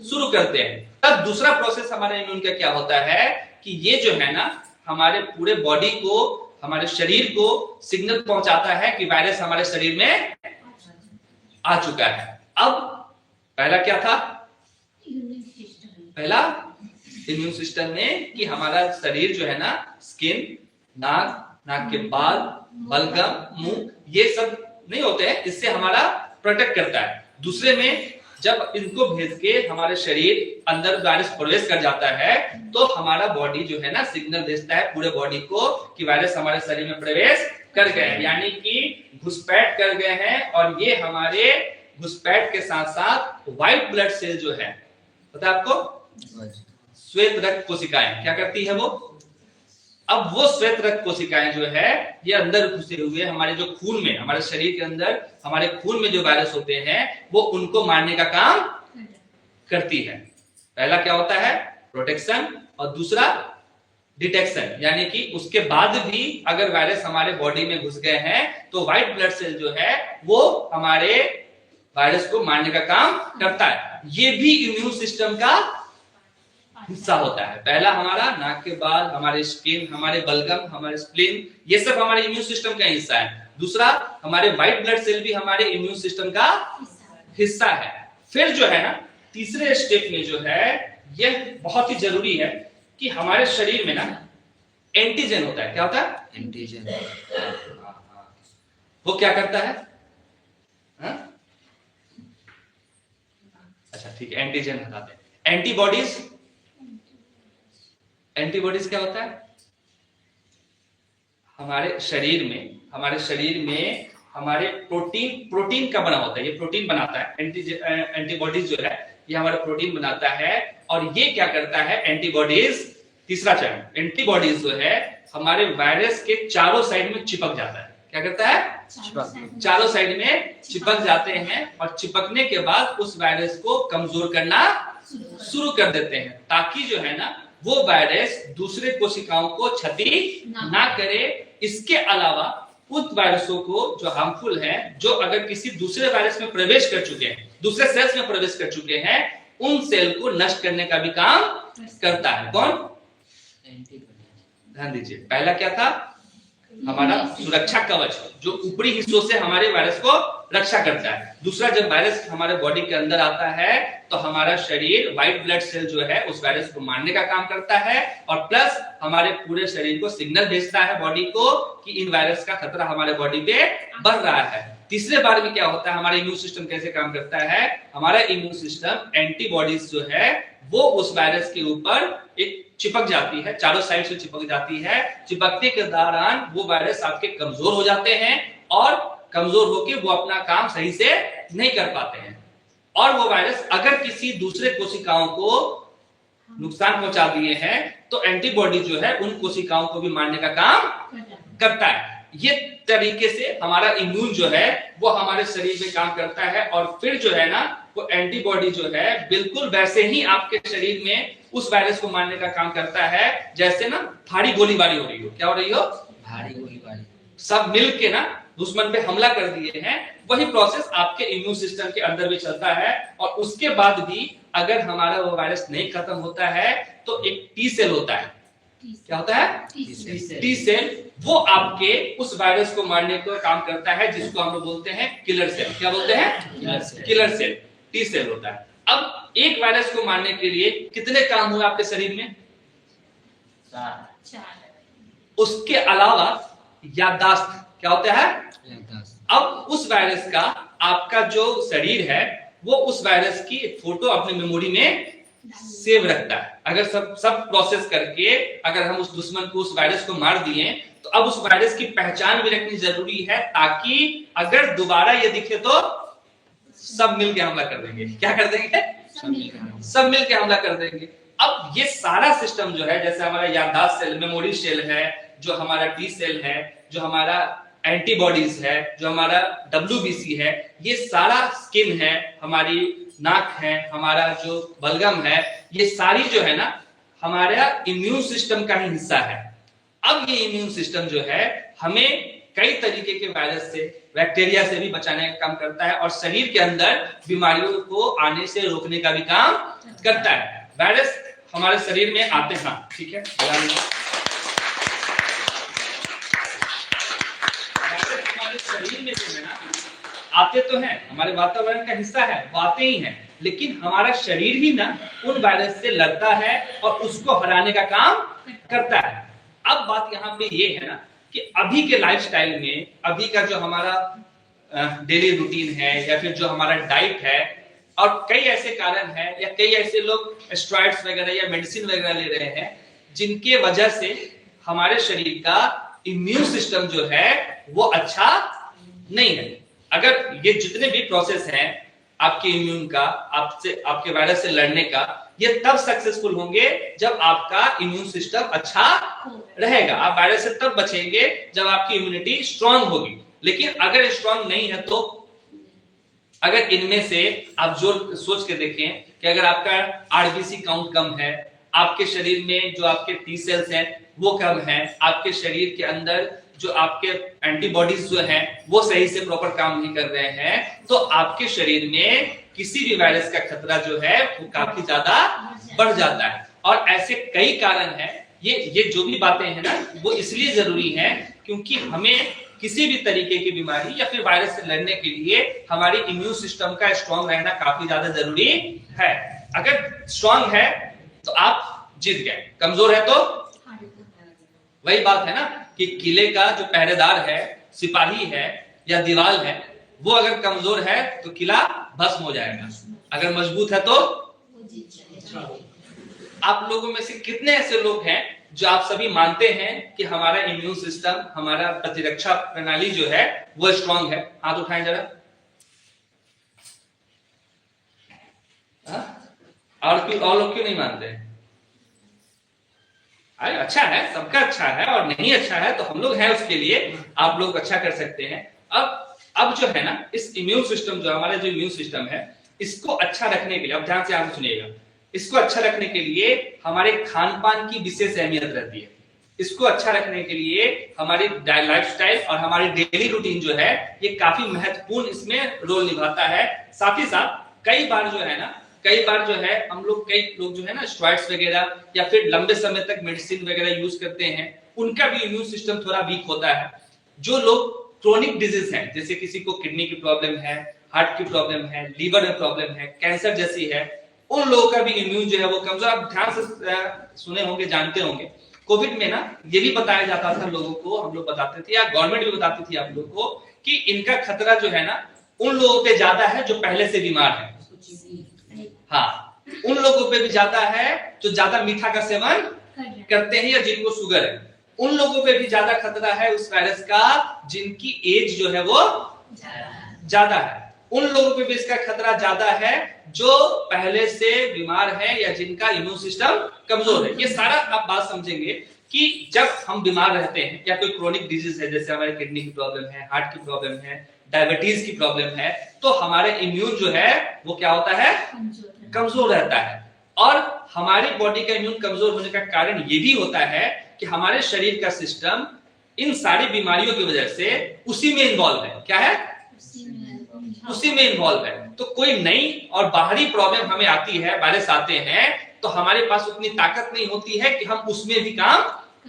शुरू करते हैं। तब दूसरा प्रोसेस हमारे इम्यून का क्या होता है कि ये जो है ना हमारे पूरे बॉडी को, हमारे शरीर को सिग्नल पहुंचाता है कि वायरस हमारे शरीर में आ चुका है। अब पहला क्या था? पहला इम्यून सिस्टम में कि हमारा शरीर जो है ना, स्किन, नाक के बाल, बलगम, मुंह, ये सब नहीं होते हैं, इससे हमारा प्रोटेक्ट करता है। दूसरे में जब इनको भेज के हमारे शरीर अंदर वायरस प्रवेश कर जाता है तो हमारा बॉडी जो है ना सिग्नल भेजता है पूरे बॉडी को कि वायरस हमारे शरीर में प्रवेश कर गए हैं, यानी कि घुसपैठ कर गए हैं। और ये हमारे घुसपैठ के साथ साथ व्हाइट ब्लड सेल जो है, पता है आपको, श्वेत रक्त कोशिकाएं क्या करती है वो? अब वो श्वेत रक्त कोशिकाएं जो है ये अंदर घुसे हुए हमारे जो खून में, हमारे शरीर के अंदर हमारे खून में जो वायरस होते हैं वो उनको मारने का काम करती है। पहला क्या होता है? प्रोटेक्शन, और दूसरा डिटेक्शन, यानी कि उसके बाद भी अगर वायरस हमारे बॉडी में घुस गए हैं तो व्हाइट ब्लड सेल जो है वो हमारे वायरस को मारने का काम करता है। ये भी इम्यून सिस्टम का हिस्सा होता है। पहला हमारा नाक के बाल, हमारे स्किन, हमारे बलगम, हमारे स्प्लीन, ये सब हमारे इम्यून सिस्टम का हिस्सा है। दूसरा हमारे व्हाइट ब्लड सेल भी हमारे इम्यून सिस्टम का हिस्सा है। फिर जो है ना तीसरे स्टेप में जो है यह बहुत ही जरूरी है कि हमारे शरीर में ना एंटीजन होता है। क्या होता है? एंटीजन। वो क्या करता है? हा? अच्छा ठीक है, एंटीजन हटाते हैं। एंटीबॉडीज, एंटीबॉडीज क्या होता है? हमारे शरीर में हमारे प्रोटीन का बना होता है, ये प्रोटीन बनाता है। एंटीबॉडीज जो है ये हमारा प्रोटीन बनाता है। और ये क्या करता है? एंटीबॉडीज, तीसरा चरण, एंटीबॉडीज जो है हमारे वायरस के चारों साइड में चिपक जाता है। क्या करता है? चारों साइड में चिपक जाते हैं और चिपकने के बाद उस वायरस को कमजोर करना शुरू कर देते हैं, ताकि जो है ना वो वायरस दूसरे कोशिकाओं को क्षति ना करे। इसके अलावा उन वायरसों को जो हार्मफुल हैं, जो अगर किसी दूसरे वायरस में प्रवेश कर चुके हैं, दूसरे सेल्स में प्रवेश कर चुके हैं, उन सेल को नष्ट करने का भी काम करता है। कौन? ध्यान दीजिए, पहला क्या था? हमारा सुरक्षा कवच, जो ऊपरी हिस्सों से हमारे वायरस को रक्षा करता है। दूसरा, जब वायरस हमारे बॉडी के अंदर आता है तो हमारा शरीर, व्हाइट ब्लड सेल जो है उस वायरस को मारने का काम करता है, और प्लस हमारे पूरे शरीर को सिग्नल भेजता है बॉडी को कि इन वायरस का खतरा हमारे बॉडी पे बढ़ रहा है। तीसरे बार में क्या होता है? हमारा इम्यून सिस्टम कैसे काम करता है? हमारा इम्यून सिस्टम एंटीबॉडीज जो है वो उस वायरस के ऊपर एक चिपक जाती है, चारों साइड से चिपक जाती है। चिपकने के दौरान वो वायरस आपके कमजोर हो जाते हैं और कमजोर होकर वो अपना काम सही से नहीं कर पाते हैं। और वो वायरस अगर किसी दूसरे कोशिकाओं को नुकसान पहुंचा दिए हैं तो एंटीबॉडी जो है उन कोशिकाओं को भी मारने का काम करता है। ये तरीके से हमारा इम्यून जो है वो हमारे शरीर में काम करता है। और फिर जो है ना वो एंटीबॉडी जो है बिल्कुल वैसे ही आपके शरीर में उस वायरस को मारने का काम करता है जैसे ना भारी गोलीबारी हो रही हो। क्या हो रही हो? भारी गोलीबारी। सब मिल के ना दुश्मन पे हमला कर दिए हैं। वही प्रोसेस आपके इम्यून सिस्टम के अंदर भी चलता है। और उसके बाद भी अगर हमारा वो वायरस नहीं खत्म होता है तो एक टी सेल होता है। क्या होता है? T cell. वो आपके उस वायरस को मारने का काम करता है, जिसको हम लोग बोलते हैं किलर सेल। क्या बोलते हैं? Killer cell. टी सेल होता है। अब एक वायरस को मारने के लिए कितने काम हुए आपके शरीर में? 4। उसके अलावा याददाश्त, क्या होता है, याददाश्त। अब उस वायरस का आपका जो शरीर है वो उस वायरस की फोटो अपने मेमोरी में सेव रखता है। अगर सब प्रोसेस करके अगर हम उस दुश्मन को, उस वायरस को मार दिए, तो अब उस वायरस की पहचान भी रखनी जरूरी है, ताकि अगर दोबारा ये दिखे तो सब मिलकर हमला कर देंगे। क्या कर देंगे, सब मिलकर हमला कर देंगे। अब ये सारा सिस्टम जो है, जैसे हमारा याददाश्त सेल, मेमोरी सेल है, जो हमारा टी सेल है, जो हमारा एंटीबॉडीज है, जो हमारा WBC है, ये सारा स्किन है, हमारी नाक है, हमारा जो बलगम है, ये सारी जो है ना हमारा इम्यून सिस्टम का ही हिस्सा है। अब ये इम्यून सिस्टम जो है हमें कई तरीके के वायरस से, बैक्टीरिया से भी बचाने का काम करता है, और शरीर के अंदर बीमारियों को आने से रोकने का भी काम करता है। वायरस हमारे शरीर में आते हैं, ठीक है, हमारे शरीर में जो है ना आते तो हैं, हमारे वातावरण का हिस्सा है, वो आते ही हैं, लेकिन हमारा शरीर ही ना उन वायरस से लड़ता है और उसको हराने का काम करता है। अब बात यहाँ पे ये है ना कि अभी के लाइफस्टाइल में, अभी का जो हमारा डेली रूटीन है, या फिर जो हमारा डाइट है, और कई ऐसे कारण है, या कई ऐसे लोग स्टेरॉइड्स वगैरह या मेडिसिन वगैरह ले रहे हैं, जिनके वजह से हमारे शरीर का इम्यून सिस्टम जो है वो अच्छा नहीं है। अगर ये जितने भी प्रोसेस हैं आपके इम्यून का, आपसे, आपके वायरस से लड़ने का, ये तब सक्सेसफुल होंगे जब आपका इम्यून सिस्टम अच्छा रहेगा। आप वायरस से तब बचेंगे जब आपकी इम्यूनिटी स्ट्रांग होगी। लेकिन अगर स्ट्रांग नहीं है, तो अगर इनमें से आप जो सोच के देखें कि अगर आपका RBC काउंट कम है, आपके शरीर में जो आपके T सेल्स हैं वो कम है, आपके शरीर के अंदर जो आपके एंटीबॉडीज जो हैं वो सही से प्रॉपर काम नहीं कर रहे हैं, तो आपके शरीर में किसी भी वायरस का खतरा जो है वो काफी ज्यादा बढ़ जाता है। और ऐसे कई कारण हैं। ये जो भी बातें हैं ना वो इसलिए जरूरी है क्योंकि हमें किसी भी तरीके की बीमारी या फिर वायरस से लड़ने के लिए हमारी इम्यून सिस्टम का स्ट्रांग रहना काफी ज्यादा जरूरी है। अगर स्ट्रांग है तो आप जीत गए, कमजोर है तो वही बात है ना कि किले का जो पहरेदार है, सिपाही है या दीवार है, वो अगर कमजोर है तो किला भस्म हो जाएगा, अगर मजबूत है तो। आप लोगों में से कितने ऐसे लोग हैं जो आप सभी मानते हैं कि हमारा इम्यून सिस्टम, हमारा प्रतिरक्षा प्रणाली जो है वो स्ट्रांग है? हाथ उठाएं जरा। और लोग क्यों नहीं मानते हैं? अरे अच्छा है, सबका अच्छा है, और नहीं अच्छा है तो हम लोग हैं उसके लिए, आप लोग अच्छा कर सकते हैं। अब जो है ना इस इम्यून सिस्टम, जो हमारा जो इम्यून सिस्टम है, इसको अच्छा रखने के लिए, अब ध्यान से आप सुनिएगा, इसको अच्छा रखने के लिए हमारे खान पान की विशेष अहमियत रहती है। इसको अच्छा रखने के लिए हमारी लाइफस्टाइल और हमारी डेली रूटीन जो है ये काफी महत्वपूर्ण इसमें रोल निभाता है। साथ ही साथ कई बार जो है हम लोग, कई लोग जो है ना स्टेरॉइड्स वगैरह या फिर लंबे समय तक मेडिसिन वगैरह यूज करते हैं, उनका भी इम्यून सिस्टम थोड़ा वीक होता है। जो लोग क्रोनिक डिजीज हैं, जैसे किसी को किडनी की प्रॉब्लम है, हार्ट की प्रॉब्लम है, लीवर में प्रॉब्लम है, कैंसर जैसी है, उन लोगों का भी इम्यून जो है वो कमजोर। आप ध्यान से सुने होंगे, जानते होंगे, कोविड में ना ये भी बताया जाता था लोगों को, हम लोग बताते थे या गवर्नमेंट भी बताती थी आप लोगों को कि इनका खतरा जो है ना उन लोगों पे ज्यादा है जो पहले से बीमार है। हाँ, उन लोगों पे भी ज्यादा है जो ज्यादा मीठा का सेवन करते हैं या जिनको शुगर है। उन लोगों पे भी ज्यादा खतरा है उस वायरस का जिनकी एज जो है वो ज्यादा है। उन लोगों पे भी इसका खतरा ज्यादा है जो पहले से बीमार है या जिनका इम्यून सिस्टम कमजोर है। ये सारा आप बात समझेंगे कि जब हम बीमार रहते हैं या कोई क्रोनिक डिजीज है, जैसे हमारे किडनी की प्रॉब्लम है, हार्ट की प्रॉब्लम है, डायबिटीज की प्रॉब्लम है, तो हमारे इम्यून जो है वो क्या होता है, कमजोर रहता है। और हमारी बॉडी का इम्यून कमजोर होने का कारण ये भी होता है कि हमारे शरीर का सिस्टम इन सारी बीमारियों की वजह से उसी में इन्वॉल्व है। क्या है? उसी में इन्वॉल्व है। तो कोई नई और बाहरी प्रॉब्लम हमें आती है, वायरस आते हैं, तो हमारे पास उतनी ताकत नहीं होती है कि हम उसमें भी काम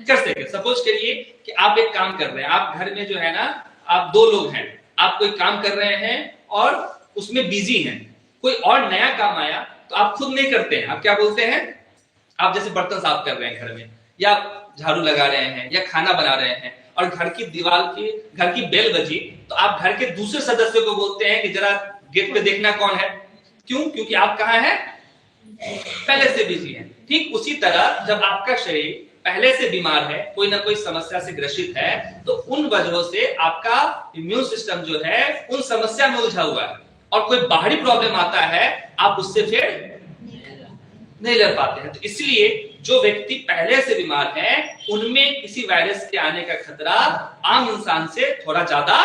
कर सके। सपोज करिए कि आप एक काम कर रहे हैं, आप घर में जो है ना, आप दो लोग हैं, आप कोई काम कर रहे हैं और उसमें बिजी हैं, कोई और नया काम आया तो आप खुद नहीं करते हैं, आप क्या बोलते हैं, आप जैसे बर्तन साफ कर रहे हैं घर में, या झाड़ू लगा रहे हैं या खाना बना रहे हैं, और घर की दीवार की घर की बेल बजी तो आप घर के दूसरे सदस्य को बोलते हैं कि जरा गेट पे देखना कौन है। क्यों? क्योंकि आप कहाँ हैं? पहले से बिजी हैं। ठीक उसी तरह जब आपका शरीर पहले से बीमार है, कोई ना कोई समस्या से ग्रसित है, तो उन वजहों से आपका इम्यून सिस्टम जो है उन समस्या में उलझा हुआ है और कोई बाहरी प्रॉब्लम आता है आप उससे फिर नहीं लड़ पाते हैं। तो इसलिए जो व्यक्ति पहले से बीमार है उनमें किसी वायरस के आने का खतरा आम इंसान से थोड़ा ज्यादा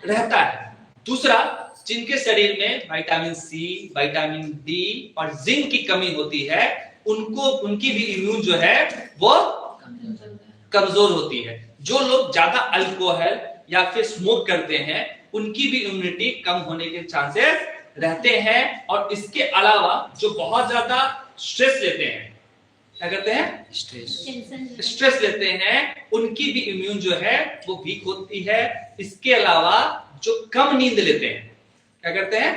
रहता है। दूसरा, जिनके शरीर में विटामिन सी, विटामिन डी और जिंक की कमी होती है उनकी भी इम्यून जो है वो कमजोर होती है। जो लोग ज्यादा अल्कोहल या फिर स्मोक करते हैं उनकी भी इम्यूनिटी कम होने के चांसेस रहते हैं। और इसके अलावा जो बहुत ज्यादा स्ट्रेस लेते हैं, क्या करते हैं? स्ट्रेस लेते हैं, उनकी भी इम्यून जो है वो वीक होती है। इसके अलावा जो कम नींद लेते हैं, क्या करते हैं?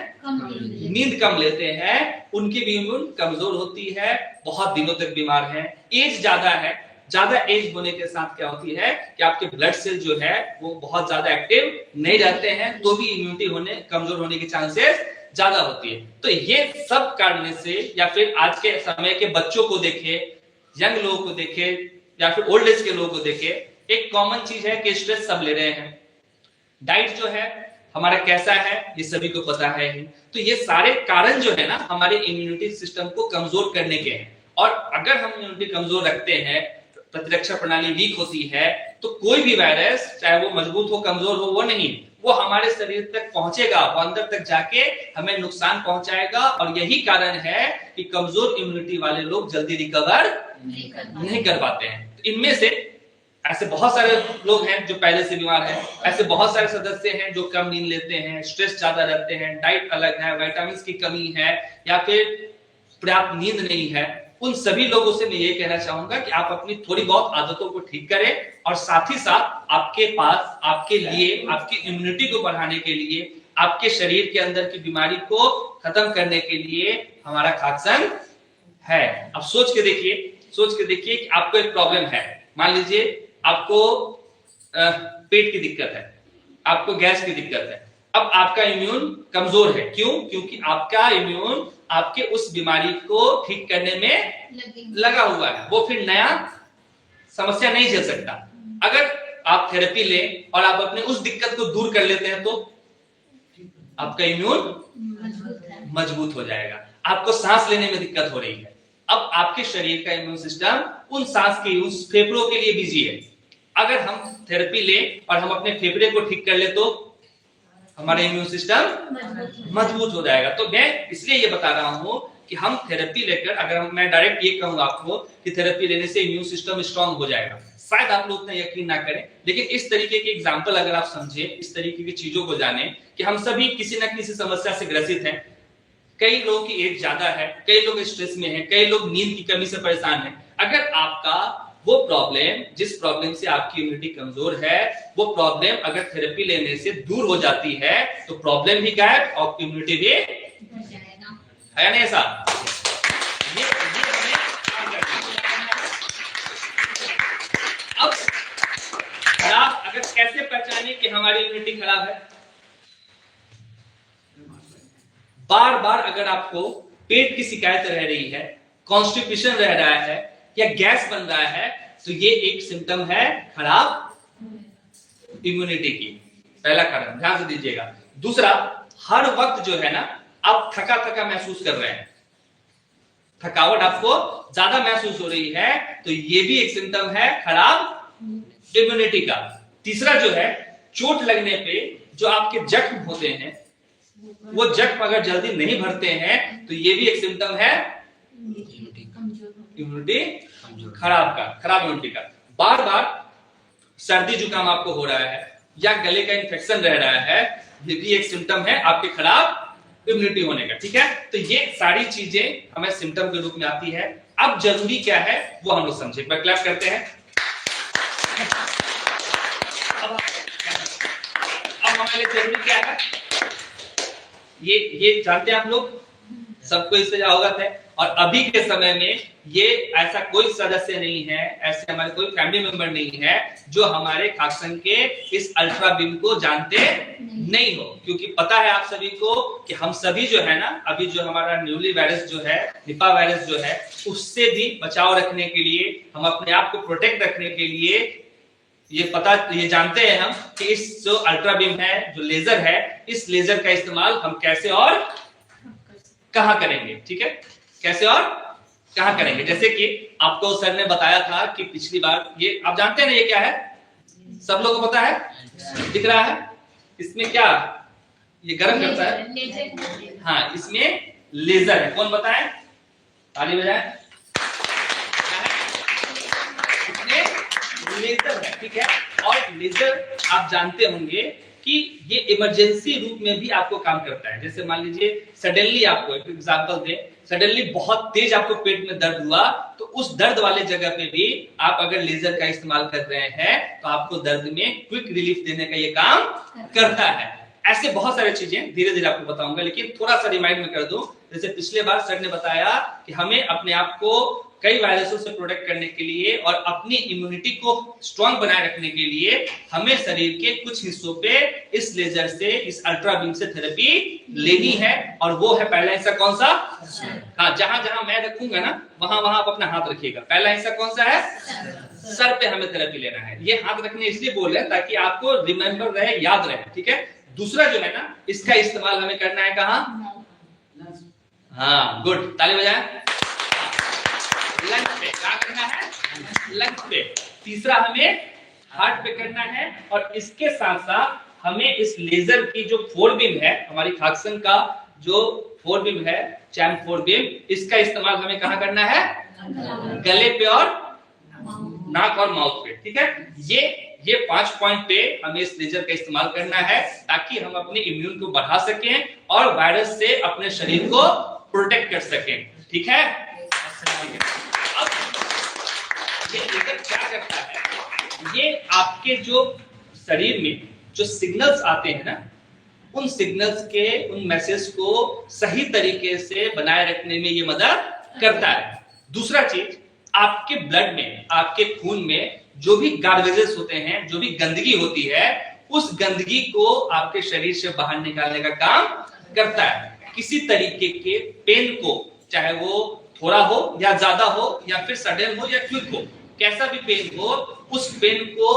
नींद कम लेते हैं, उनकी भी इम्यून कमजोर होती है, बहुत दिनों तक बीमार है। एज ज्यादा है, ज्यादा एज होने के साथ क्या होती है कि आपके ब्लड सेल जो है वो बहुत ज्यादा एक्टिव नहीं रहते हैं, तो भी इम्यूनिटी कमजोर होने के चांसेस ज्यादा होती है। तो ये सब कारण से, या फिर आज के समय के बच्चों को देखे, यंग लोगों को देखे या फिर ओल्ड एज के लोगों को देखे, एक कॉमन चीज है कि स्ट्रेस सब ले रहे हैं। डाइट जो है हमारा कैसा है ये सभी को पता है ही। तो ये सारे कारण जो है ना हमारे इम्यूनिटी सिस्टम को कमजोर करने के हैं। और अगर हम इम्यूनिटी कमजोर रखते हैं, प्रतिरक्षा प्रणाली वीक होती है, तो कोई भी वायरस चाहे वो मजबूत हो कमजोर हो वो नहीं, वो हमारे शरीर तक पहुंचेगा, वो अंदर तक जाके हमें नुकसान पहुंचाएगा। और यही कारण है कि कमजोर इम्यूनिटी वाले लोग जल्दी रिकवर नहीं कर पाते हैं। तो इनमें से ऐसे बहुत सारे लोग हैं जो पहले से बीमार हैं, ऐसे बहुत सारे सदस्य हैं जो कम नींद लेते हैं, स्ट्रेस ज्यादा रहते हैं, डाइट अलग है, विटामिन की कमी है या फिर पर्याप्त नींद नहीं है। उन सभी लोगों से मैं ये कहना चाहूंगा कि आप अपनी थोड़ी बहुत आदतों को ठीक करें और साथ ही साथ आपके पास आपके लिए, आपकी इम्यूनिटी को बढ़ाने के लिए, आपके शरीर के अंदर की बीमारी को खत्म करने के लिए हमारा खाकसन है। अब सोच के देखिए कि आपको एक प्रॉब्लम है। मान लीजिए आपको पेट की दिक्कत है, आपको गैस की दिक्कत है। अब आपका इम्यून कमजोर है। क्यों? क्योंकि आपका इम्यून आपके उस बीमारी को ठीक करने में लगा हुआ है, वो फिर नया समस्या नहीं झेल सकता। अगर आप थेरेपी लें और आप अपने उस दिक्कत को दूर कर लेते हैं तो आपका इम्यून मजबूत हो जाएगा। आपको सांस लेने में दिक्कत हो रही है, अब आपके शरीर का इम्यून सिस्टम उन सांस के, उस फेफड़ों के लिए बिजी है। अगर हम थेरेपी लें और हम अपने फेफड़े को ठीक कर ले तो हमारा इम्यून सिस्टम मजबूत हो जाएगा। तो मैं इसलिए ये बता रहा हूं कि हम थेरेपी लेकर, अगर मैं डायरेक्ट ये कहूंगा आपको कि थेरेपी लेने से इम्यून सिस्टम स्ट्रांग हो जाएगा, शायद आप लोग उतना यकीन ना करें, लेकिन इस तरीके के एग्जाम्पल अगर आप समझे, इस तरीके की चीजों को जाने कि हम सभी किसी न किसी समस्या से ग्रसित हैं। कई लोगों की एज ज्यादा है, कई लोग स्ट्रेस में हैं, कई लोग नींद की कमी से परेशान हैं। अगर आपका वो प्रॉब्लम, जिस प्रॉब्लम से आपकी इम्यूनिटी कमजोर है, वो प्रॉब्लम अगर थेरेपी लेने से दूर हो जाती है तो प्रॉब्लम भी गायब और इम्यूनिटी भी है नहीं ऐसा? ये हमें अब खराब अगर कैसे पहचाने कि हमारी इम्यूनिटी खराब है? बार बार अगर आपको पेट की शिकायत रह रही है, कॉन्स्टिपेशन रह रहा है या गैस बन रहा है, तो ये एक सिम्टम है खराब इम्यूनिटी की। पहला कारण ध्यान से दीजिएगा। दूसरा, हर वक्त जो है ना आप थका थका महसूस कर रहे हैं, थकावट आपको ज्यादा महसूस हो रही है, तो ये भी एक सिम्टम है खराब इम्यूनिटी का। तीसरा जो है, चोट लगने पे जो आपके जख्म होते हैं, वो जख्म अगर जल्दी नहीं भरते हैं तो ये भी एक सिम्टम है इम्यूनिटी खराब इम्यूनिटी का। बार बार सर्दी जुकाम आपको हो रहा है या गले का इन्फेक्शन रह रहा है, ये भी एक सिम्टम है आपके खराब इम्यूनिटी होने का। ठीक है, तो ये सारी चीजें हमें सिम्टम के रूप में आती है। अब जरूरी क्या है वो हम लोग समझे, क्लैप करते हैं। अब हमारे लिए जरूरी क्या है ये जानते हैं आप लोग, सबको इससे अवगत है। और अभी के समय में ये ऐसा कोई सदस्य नहीं है, ऐसे हमारे कोई फैमिली मेंबर नहीं है जो हमारे खाकसंग के इस अल्ट्रा बीम को जानते नहीं हो, क्योंकि पता है आप सभी को कि हम सभी जो है ना, अभी जो हमारा न्यूली वायरस जो है, निपा वायरस जो है, उससे भी बचाव रखने के लिए, हम अपने आप को प्रोटेक्ट रखने के लिए ये जानते हैं हम कि इस जो अल्ट्रा बीम है, जो लेजर है, इस लेजर का इस्तेमाल हम कैसे और कहां करेंगे। ठीक है, कैसे और कहां करेंगे। जैसे कि आपको सर ने बताया था कि पिछली बार, ये आप जानते हैं ना ये क्या है, सब लोगों को पता है, दिख रहा है, इसमें क्या ये गर्म करता है, हाँ इसमें लेजर है। कौन बताए, ताली बजाए। लेजर है, ठीक है। और लेजर आप जानते होंगे कि ये इमरजेंसी रूप में भी आपको काम करता है। जैसे मान लीजिए सडनली, आपको एक एग्जांपल दें, सडनली बहुत तेज आपको पेट में दर्द हुआ, तो उस दर्द वाले जगह पे भी आप अगर लेजर का इस्तेमाल कर रहे हैं तो आपको दर्द में क्विक रिलीफ देने का ये काम करता है। ऐसे बहुत सारी चीजें धीरे धीरे आपको बताऊंगा, लेकिन थोड़ा सा रिमाइंड में कर दूं। जैसे पिछले बार सर ने बताया कि हमें अपने आप को कई वायरसों से प्रोटेक्ट करने के लिए और अपनी इम्यूनिटी को स्ट्रांग बनाए रखने के लिए हमें शरीर के कुछ हिस्सों पे इस लेजर से, इस अल्ट्रा बीम से थेरेपी लेनी है। और वो है पहला हिस्सा कौन सा, हाँ जहां जहां मैं रखूंगा ना वहां वहां आप अपना हाथ रखिएगा। पहला हिस्सा कौन सा है, सर पे हमें थेरेपी लेना है। ये हाथ रखने इसलिए बोल रहे हैं ताकि आपको रिमेम्बर रहे, याद रहे। ठीक है, दूसरा जो है ना, इसका इस्तेमाल हमें करना है कहाँ, हाँ गुड, ताली बजाएं। लंच पे क्या करना है, लंच पे। तीसरा हमें हार्ट पे करना है। और इसके साथ साथ हमें इस लेजर की जो 4 बीम है, हमारी खाकसंग का जो 4 बीम है, चैम्प 4 बीम, इसका इस्तेमाल हमें कहाँ करना है, गले पे और नाक और माउथ पे। ठीक है, ये 5 पॉइंट पे हमें इस लेजर का इस्तेमाल करना है ताकि हम अपने इम्यून को बढ़ा सकें और वायरस से अपने शरीर को प्रोटेक्ट कर सकें। ठीक है, अब ये लेजर क्या करता है, ये आपके जो शरीर में जो सिग्नल्स आते हैं ना, उन सिग्नल्स के, उन मैसेज को सही तरीके से बनाए रखने में ये मदद करता है। दूसरा चीज, आपके ब्लड में, आपके खून में जो भी गार्बेजेस होते हैं, जो भी गंदगी होती है, उस गंदगी को आपके शरीर से बाहर निकालने का काम करता है। किसी तरीके के पेन को, चाहे वो थोड़ा हो या ज्यादा हो या फिर सडन हो या क्विक हो, कैसा भी पेन हो, उस पेन को,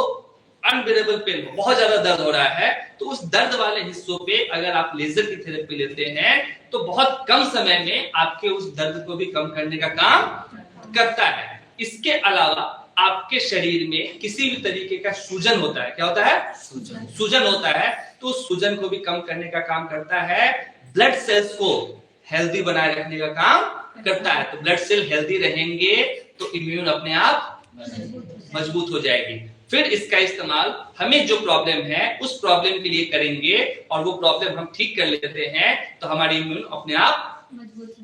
अनबेरेबल पेन हो, बहुत ज्यादा दर्द हो रहा है, तो उस दर्द वाले हिस्सों पे अगर आप लेजर की थेरेपी लेते हैं तो बहुत कम समय में आपके उस दर्द को भी कम करने का काम करता है। इसके अलावा आपके शरीर में किसी भी तरीके का सूजन होता है, क्या होता है, सूजन होता है, तो सूजन को भी कम करने का काम करता है। ब्लड सेल्स को हेल्दी बनाए रखने का काम करता है। तो ब्लड सेल हेल्दी रहेंगे तो इम्यून अपने आप मजबूत हो जाएगी। फिर इसका इस्तेमाल हमें जो प्रॉब्लम है उस प्रॉब्लम के लिए करेंगे, और वो प्रॉब्लम हम ठीक कर लेते हैं तो हमारी इम्यून अपने आप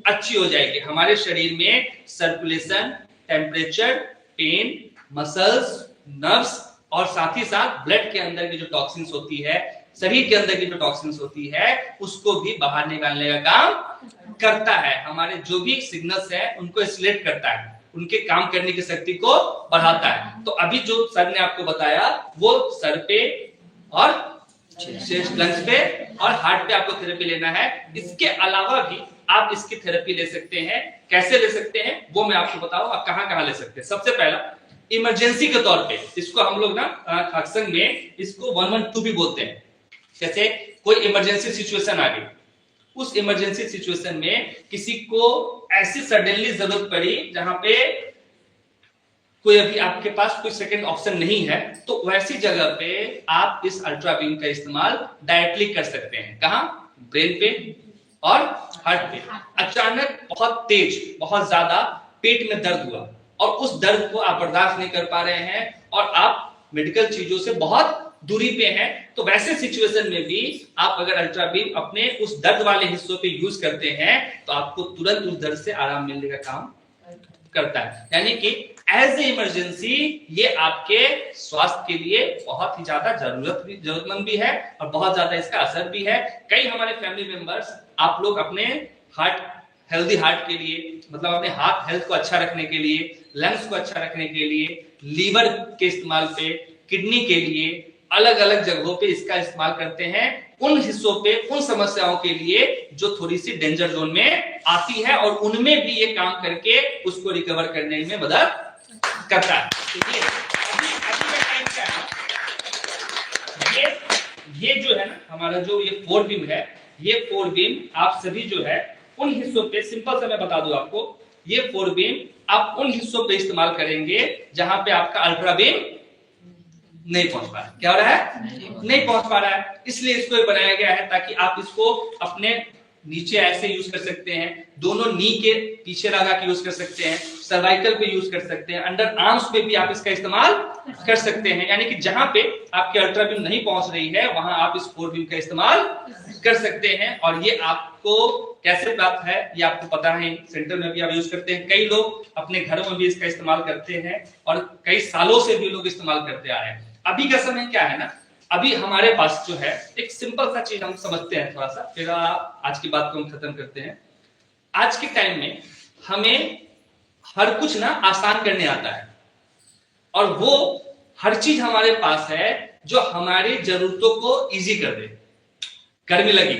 अच्छी हो जाएगी। हमारे शरीर में circulation, temperature, pain, muscles, nerves और साथ ही साथ ब्लड के अंदर की जो टॉक्सिन्स होती है, शरीर के अंदर की जो टॉक्सिन्स होती है, उसको भी बाहर निकालने का काम करता है। हमारे जो भी सिग्नल्स है उनको आइसोलेट करता है, उनके काम करने की शक्ति को बढ़ाता है। तो अभी जो सर ने आपको बताया वो सर पे और लंग्स पे और हार्ट पे आपको थेरेपी लेना है। इसके अलावा भी आप इसकी थेरेपी ले सकते हैं। कैसे ले सकते हैं वो मैं आपको बताऊं, आप कहां कहां ले सकते हैं। सबसे पहला, इमरजेंसी के तौर पे, इसको हम लोग ना खाकसंग में इसको 112 भी बोलते हैं। जैसे कोई इमरजेंसी सिचुएशन आ गई, उस इमरजेंसी सिचुएशन में किसी को ऐसी सडनली जरूरत पड़ी जहां पे कोई अभी आपके पास कोई सेकंड ऑप्शन नहीं है, तो वैसी जगह पे आप इस अल्ट्रा बीम का इस्तेमाल डायरेक्टली कर सकते हैं। कहां, ब्रेन पे और हार्ट पे। अचानक बहुत तेज, बहुत ज्यादा पेट में दर्द हुआ और उस दर्द को आप बर्दाश्त नहीं कर पा रहे हैं और आप मेडिकल चीजों से बहुत दूरी पे हैं, तो वैसे सिचुएशन में भी आप अगर अल्ट्रा बीम अपने उस दर्द वाले हिस्सों पे यूज करते हैं तो आपको तुरंत उस दर्द से आराम मिलने का काम करता है। यानी कि एज ए इमरजेंसी ये आपके स्वास्थ्य के लिए बहुत ही ज्यादा जरूरतमंद भी है और बहुत ज्यादा इसका असर भी है। कई हमारे फैमिली मेंबर्स, आप लोग अपने हार्ट हेल्दी हार्ट के लिए, मतलब अपने हार्ट हेल्थ को अच्छा रखने के लिए, लंग्स को अच्छा रखने के लिए, लीवर के इस्तेमाल पे, किडनी के लिए, अलग अलग जगहों पे इसका इस्तेमाल करते हैं, उन हिस्सों पे, उन समस्याओं के लिए जो थोड़ी सी डेंजर जोन में आती है, और उनमें भी ये काम करके उसको रिकवर करने में मदद करता है। तो अभी का टाइम क्या है, ये जो है ना हमारा जो ये 4 बीम है, ये 4 बीम आप सभी जो है उन हिस्सों पे, सिंपल सा मैं बता दूं आपको, ये 4 बीम आप उन हिस्सों पे इस्तेमाल करेंगे जहां पे आपका अल्ट्रा बीम नहीं पहुंच पा रहा है। क्या हो रहा है? नहीं पहुंच पा रहा है। इसलिए इसको बनाया गया है ताकि आप इसको अपने नीचे ऐसे यूज कर सकते हैं, दोनों नी के पीछे लगा के यूज कर सकते हैं, सर्वाइकल पे यूज कर सकते हैं, अंडर आर्म्स पे भी आप इसका इस्तेमाल कर सकते हैं। यानी कि जहां पे आपके अल्ट्रा बीम नहीं पहुंच रही है वहां आप इस 4 बीम का इस्तेमाल कर सकते हैं। और ये आपको कैसे प्राप्त है ये आपको पता है, सेंटर में भी आप यूज करते हैं, कई लोग अपने घरों में भी इसका इस्तेमाल करते हैं और कई सालों से भी लोग इस्तेमाल करते आ रहे हैं। अभी का समय क्या है ना, अभी हमारे पास जो है एक सिंपल सा चीज हम समझते हैं थोड़ा सा, फिर आज की बात को हम खत्म करते हैं। आज के टाइम में हमें हर कुछ ना आसान करने आता है, और वो हर चीज हमारे पास है जो हमारी जरूरतों को इजी कर दे। गर्मी लगी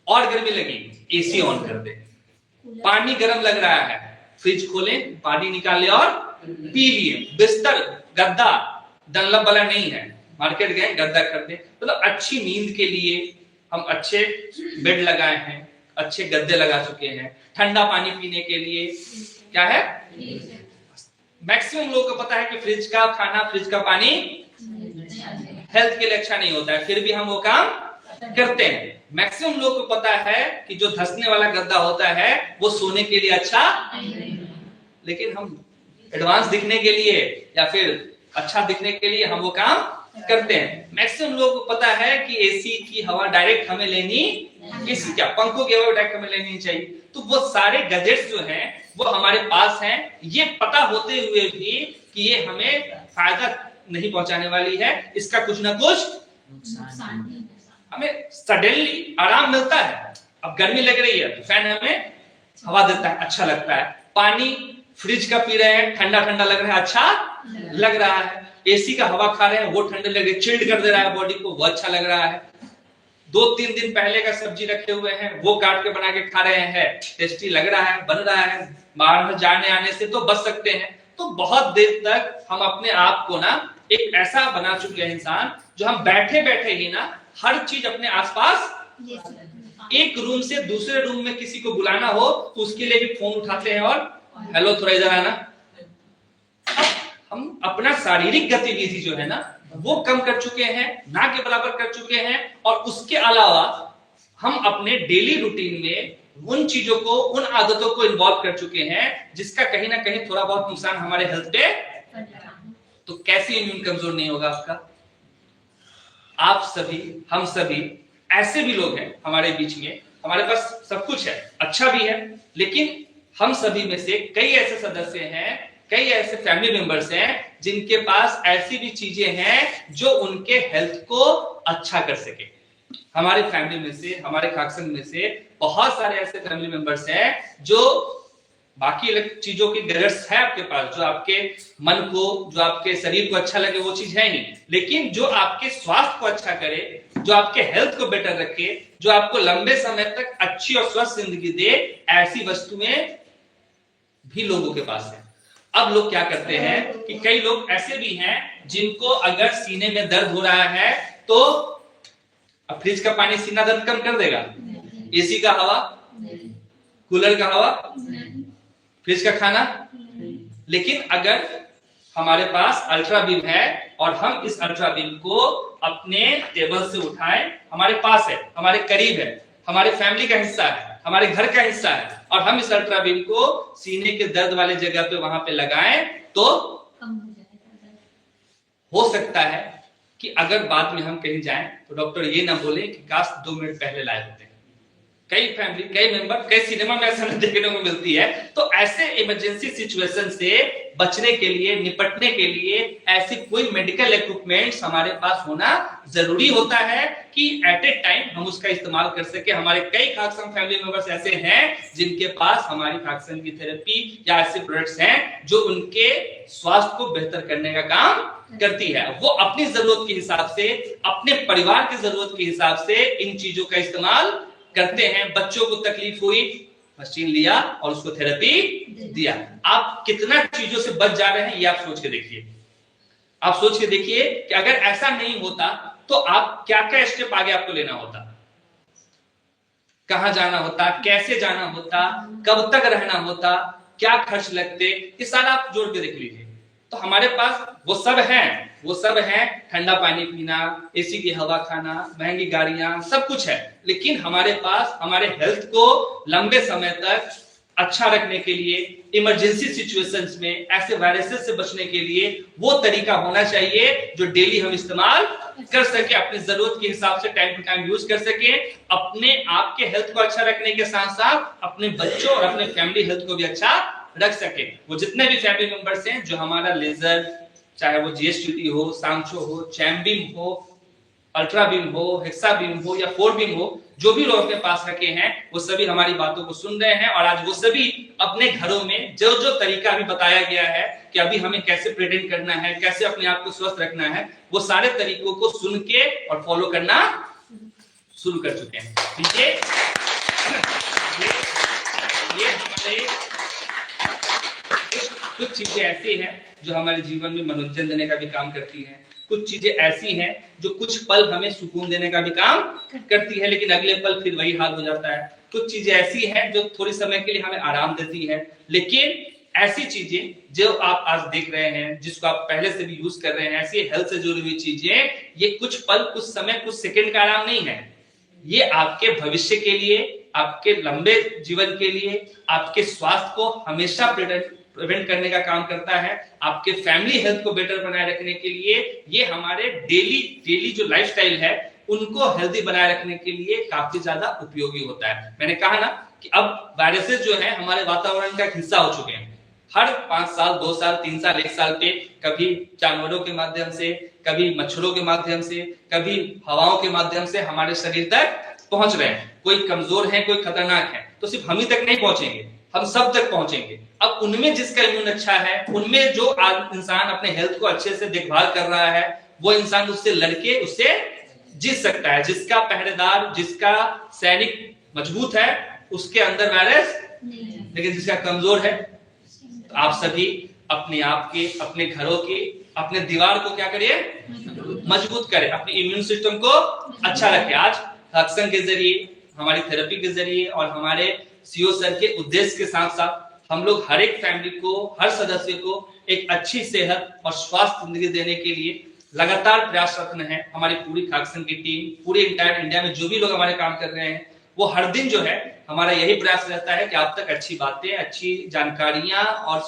और गर्मी लगी, एसी ऑन कर दे। पानी गर्म लग रहा है, फ्रिज खोलें, पानी निकाले और पी लिए। बिस्तर गद्दा डनलप वाला नहीं है, मार्केट गए गद्दा कर दे। मतलब अच्छी नींद के लिए हम अच्छे बेड लगाए हैं, अच्छे गद्दे लगा चुके हैं। ठंडा पानी पीने के लिए क्या है, मैक्सिमम लोगों को पता है कि फ्रिज का खाना, फ्रिज का पानी हेल्थ के लिए अच्छा नहीं होता है, फिर भी हम वो काम करते हैं। मैक्सिमम लोगों को पता है कि जो धंसने वाला गद्दा होता है वो सोने के लिए अच्छा, लेकिन हम एडवांस दिखने के लिए या फिर अच्छा दिखने के लिए हम वो काम करते हैं। मैक्सिमम लोगों को पता है कि एसी की हवा डायरेक्ट हमें लेनी, एसी क्या पंखों की हवा डायरेक्ट हमें लेनी चाहिए। तो वो सारे गैजेट्स जो हैं वो हमारे पास हैं, ये पता होते हुए भी कि ये हमें फायदा नहीं पहुंचाने वाली है, इसका कुछ ना कुछ हमें सडनली आराम मिलता है। अब गर्मी लग रही है तो फैन हमें हवा देता है, अच्छा लगता है। पानी फ्रिज का पी रहे हैं, ठंडा ठंडा लग रहा है, अच्छा लग रहा है। एसी का हवा खा रहे हैं, वो ठंडे लग रही है, चिल्ड कर दे रहा है बॉडी को, वो अच्छा लग रहा है। 2-3 दिन पहले का सब्जी रखे हुए हैं, वो काट के बना के खा रहे हैं, टेस्टी लग रहा है, बन रहा है। बाहर में जाने आने से तो बच सकते हैं। तो बहुत देर तक हम अपने आप को ना एक ऐसा बना चुके हैं इंसान, जो हम बैठे बैठे ही ना हर चीज अपने आसपास, एक रूम से दूसरे रूम में किसी को बुलाना हो तो उसके लिए भी फोन उठाते हैं और हेलो थोड़ा इधर आना। हम अपना शारीरिक गतिविधि जो है ना वो कम कर चुके हैं, ना के बराबर कर चुके हैं। और उसके अलावा हम अपने डेली रूटीन में उन चीजों को, उन आदतों को इन्वॉल्व कर चुके हैं जिसका कहीं ना कहीं थोड़ा बहुत नुकसान हमारे हेल्थ पे। तो कैसे इम्यून कमजोर नहीं होगा आपका? आप सभी, हम सभी ऐसे भी लोग हैं हमारे बीच में, हमारे पास सब कुछ है, अच्छा भी है, लेकिन हम सभी में से कई ऐसे सदस्य हैं, कई ऐसे फैमिली मेंबर्स हैं जिनके पास ऐसी भी चीजें हैं जो उनके हेल्थ को अच्छा कर सके। हमारे फैमिली में से, हमारे खाकसंग में से बहुत सारे ऐसे फैमिली मेंबर्स हैं जो बाकी अलग चीजों की गैजेट्स है आपके पास, जो आपके मन को, जो आपके शरीर को अच्छा लगे वो चीज है नहीं, लेकिन जो आपके स्वास्थ्य को अच्छा करे, जो आपके हेल्थ को बेटर रखे, जो आपको लंबे समय तक अच्छी और स्वस्थ जिंदगी दे, ऐसी वस्तुएं भी लोगों के पास है। अब लोग क्या करते हैं कि कई लोग ऐसे भी हैं जिनको अगर सीने में दर्द हो रहा है तो अब फ्रिज का पानी सीना दर्द कम कर देगा, एसी का हवा, कूलर का हवा, फ्रिज का खाना। लेकिन अगर हमारे पास अल्ट्रा बीम है और हम इस अल्ट्रा बीम को अपने टेबल से उठाएं, हमारे पास है, हमारे करीब है, हमारे फैमिली का हिस्सा है, हमारे घर का हिस्सा है, और हम इस अल्ट्रा बीम को सीने के दर्द वाले जगह पे वहां पे लगाएं तो हो सकता है कि अगर बाद में हम कहीं जाएं तो डॉक्टर ये ना बोले कि काश 2 मिनट पहले लाए होते हैं। कई फैमिली, कई मेंबर, कई सिनेमा में ऐसा देखने को मिलती है। तो ऐसे इमरजेंसी सिचुएशन से बचने के लिए, निपटने के लिए ऐसी कोई मेडिकल इक्विपमेंट्स हमारे पास होना जरूरी होता है कि एट ए टाइम हम उसका इस्तेमाल कर सके। हमारे कई खाकसम फैमिली मेंबर्स ऐसे हैं जिनके पास हमारी खाकसम की थेरेपी या ऐसे प्रोडक्ट्स हैं जो उनके स्वास्थ्य को बेहतर करने का काम करती है। वो अपनी जरूरत के हिसाब से, अपने परिवार की जरूरत के हिसाब से इन चीजों का इस्तेमाल करते हैं। बच्चों को तकलीफ हुई, मशीन लिया और उसको थेरेपी दिया। आप कितना चीजों से बच जा रहे हैं ये आप सोच के देखिए। आप सोच के देखिए कि अगर ऐसा नहीं होता तो आप क्या क्या स्टेप आगे आपको लेना होता, कहां जाना होता, कैसे जाना होता, कब तक रहना होता, क्या खर्च लगते, ये सारा आप जोड़ के देख लीजिए। तो हमारे पास वो सब है, ठंडा पानी पीना, एसी की हवा खाना, महंगी गाड़ियां, सब कुछ है। लेकिन हमारे पास हमारे हेल्थ को लंबे समय तक अच्छा रखने के लिए, इमरजेंसी सिचुएशंस में, ऐसे वायरसेस से बचने के लिए वो तरीका होना चाहिए जो डेली हम इस्तेमाल कर सके, अपनी जरूरत के हिसाब से टाइम टू टाइम यूज कर सके, अपने आप के हेल्थ को अच्छा रखने के साथ साथ अपने बच्चों और अपने फैमिली हेल्थ को भी अच्छा रख सके। वो जितने भी फैमिली मेंबर्स हैं जो हमारा लेजर, चाहे वो जीएसटी हो, सांचो हो, चैम्बिम हो, अल्ट्रा बीम हो, हेक्सा बीम हो या 4 बीम हो, जो भी लोग अपने पास रखे हैं वो सभी हमारी बातों को सुन रहे हैं। और आज वो सभी अपने घरों में जो जो तरीका अभी बताया गया है कि अभी हमें कैसे प्रिटेंड करना है, कैसे अपने आप को स्वस्थ रखना है, वो सारे तरीकों को सुन के और फॉलो करना शुरू कर चुके हैं। ये हमारे कुछ चीजें ऐसी हैं जो हमारे जीवन में मनोरंजन देने का भी काम करती हैं। कुछ चीजें ऐसी हैं जो कुछ पल हमें सुकून देने का भी काम करती है, लेकिन अगले पल फिर वही हाल हो जाता है। कुछ चीजें ऐसी हैं जो थोड़ी समय के लिए हमें आराम देती है, लेकिन ऐसी चीजें जो आप आज देख रहे हैं, जिसको आप पहले से भी यूज कर रहे हैं, ऐसी हेल्थ से जुड़ी हुई चीजें, ये कुछ पल, कुछ समय, कुछ सेकंड का आराम नहीं है। ये आपके भविष्य के लिए, आपके लंबे जीवन के लिए, आपके स्वास्थ्य को हमेशा प्रिवेंट करने का काम करता है, आपके फैमिली हेल्थ को बेटर बनाए रखने के लिए। ये हमारे डेली जो लाइफस्टाइल है उनको हेल्दी बनाए रखने के लिए काफी ज्यादा उपयोगी होता है। मैंने कहा ना कि अब वायरसेस जो है हमारे वातावरण का एक हिस्सा हो चुके हैं। हर 5 साल, 2 साल, 3 साल, 1 साल पे कभी जानवरों के माध्यम से, कभी मच्छरों के माध्यम से, कभी हवाओं के माध्यम से हमारे शरीर तक पहुंच रहे हैं। कोई कमजोर है, कोई खतरनाक है, तो सिर्फ हम ही तक नहीं पहुंचेंगे, हम सब तक पहुंचेंगे। अब उनमें जिसका इम्यून अच्छा है, उनमें जो इंसान अपने हेल्थ को अच्छे से देखभाल कर रहा है, वो इंसान उससे लड़के उससे जीत सकता है। जिसका पहरेदार, जिसका सैनिक मजबूत है, उसके अंदर वायरस नहीं है। लेकिन जिसका कमजोर है, तो आप सभी अपने आप के, अपने घरों के, अपने दीवार को क्या करिए, मजबूत करें, अपने इम्यून सिस्टम को अच्छा रखें। आज हक्सन के जरिए, हमारी थेरेपी के जरिए और हमारे सीओ सर के उद्देश्य के साथ साथ हम लोग हर एक फैमिली को, हर सदस्य को एक अच्छी सेहत और स्वास्थ्य जिंदगी देने के लिए लगातार प्रयासरत हैं। हमारी पूरी खाकसन की टीम, पूरे इंटायर इंडिया में जो भी लोग हमारे काम कर रहे हैं, वो हर दिन जो है हमारा यही प्रयास रहता है कि आप तक अच्छी बातें, अच्छी जानकारियां और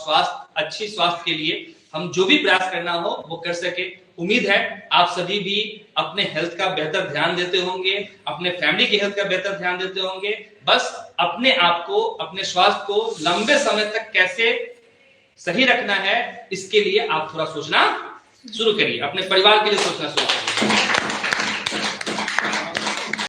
अच्छी स्वास्थ्य के लिए हम जो भी प्रयास करना हो वो कर सके। उम्मीद है आप सभी भी अपने हेल्थ का बेहतर ध्यान देते होंगे, अपने फैमिली की हेल्थ का बेहतर ध्यान देते होंगे। बस अपने आप को, अपने स्वास्थ्य को लंबे समय तक कैसे सही रखना है, इसके लिए आप थोड़ा सोचना शुरू करिए। अपने परिवार के लिए सोचना शुरू करिए।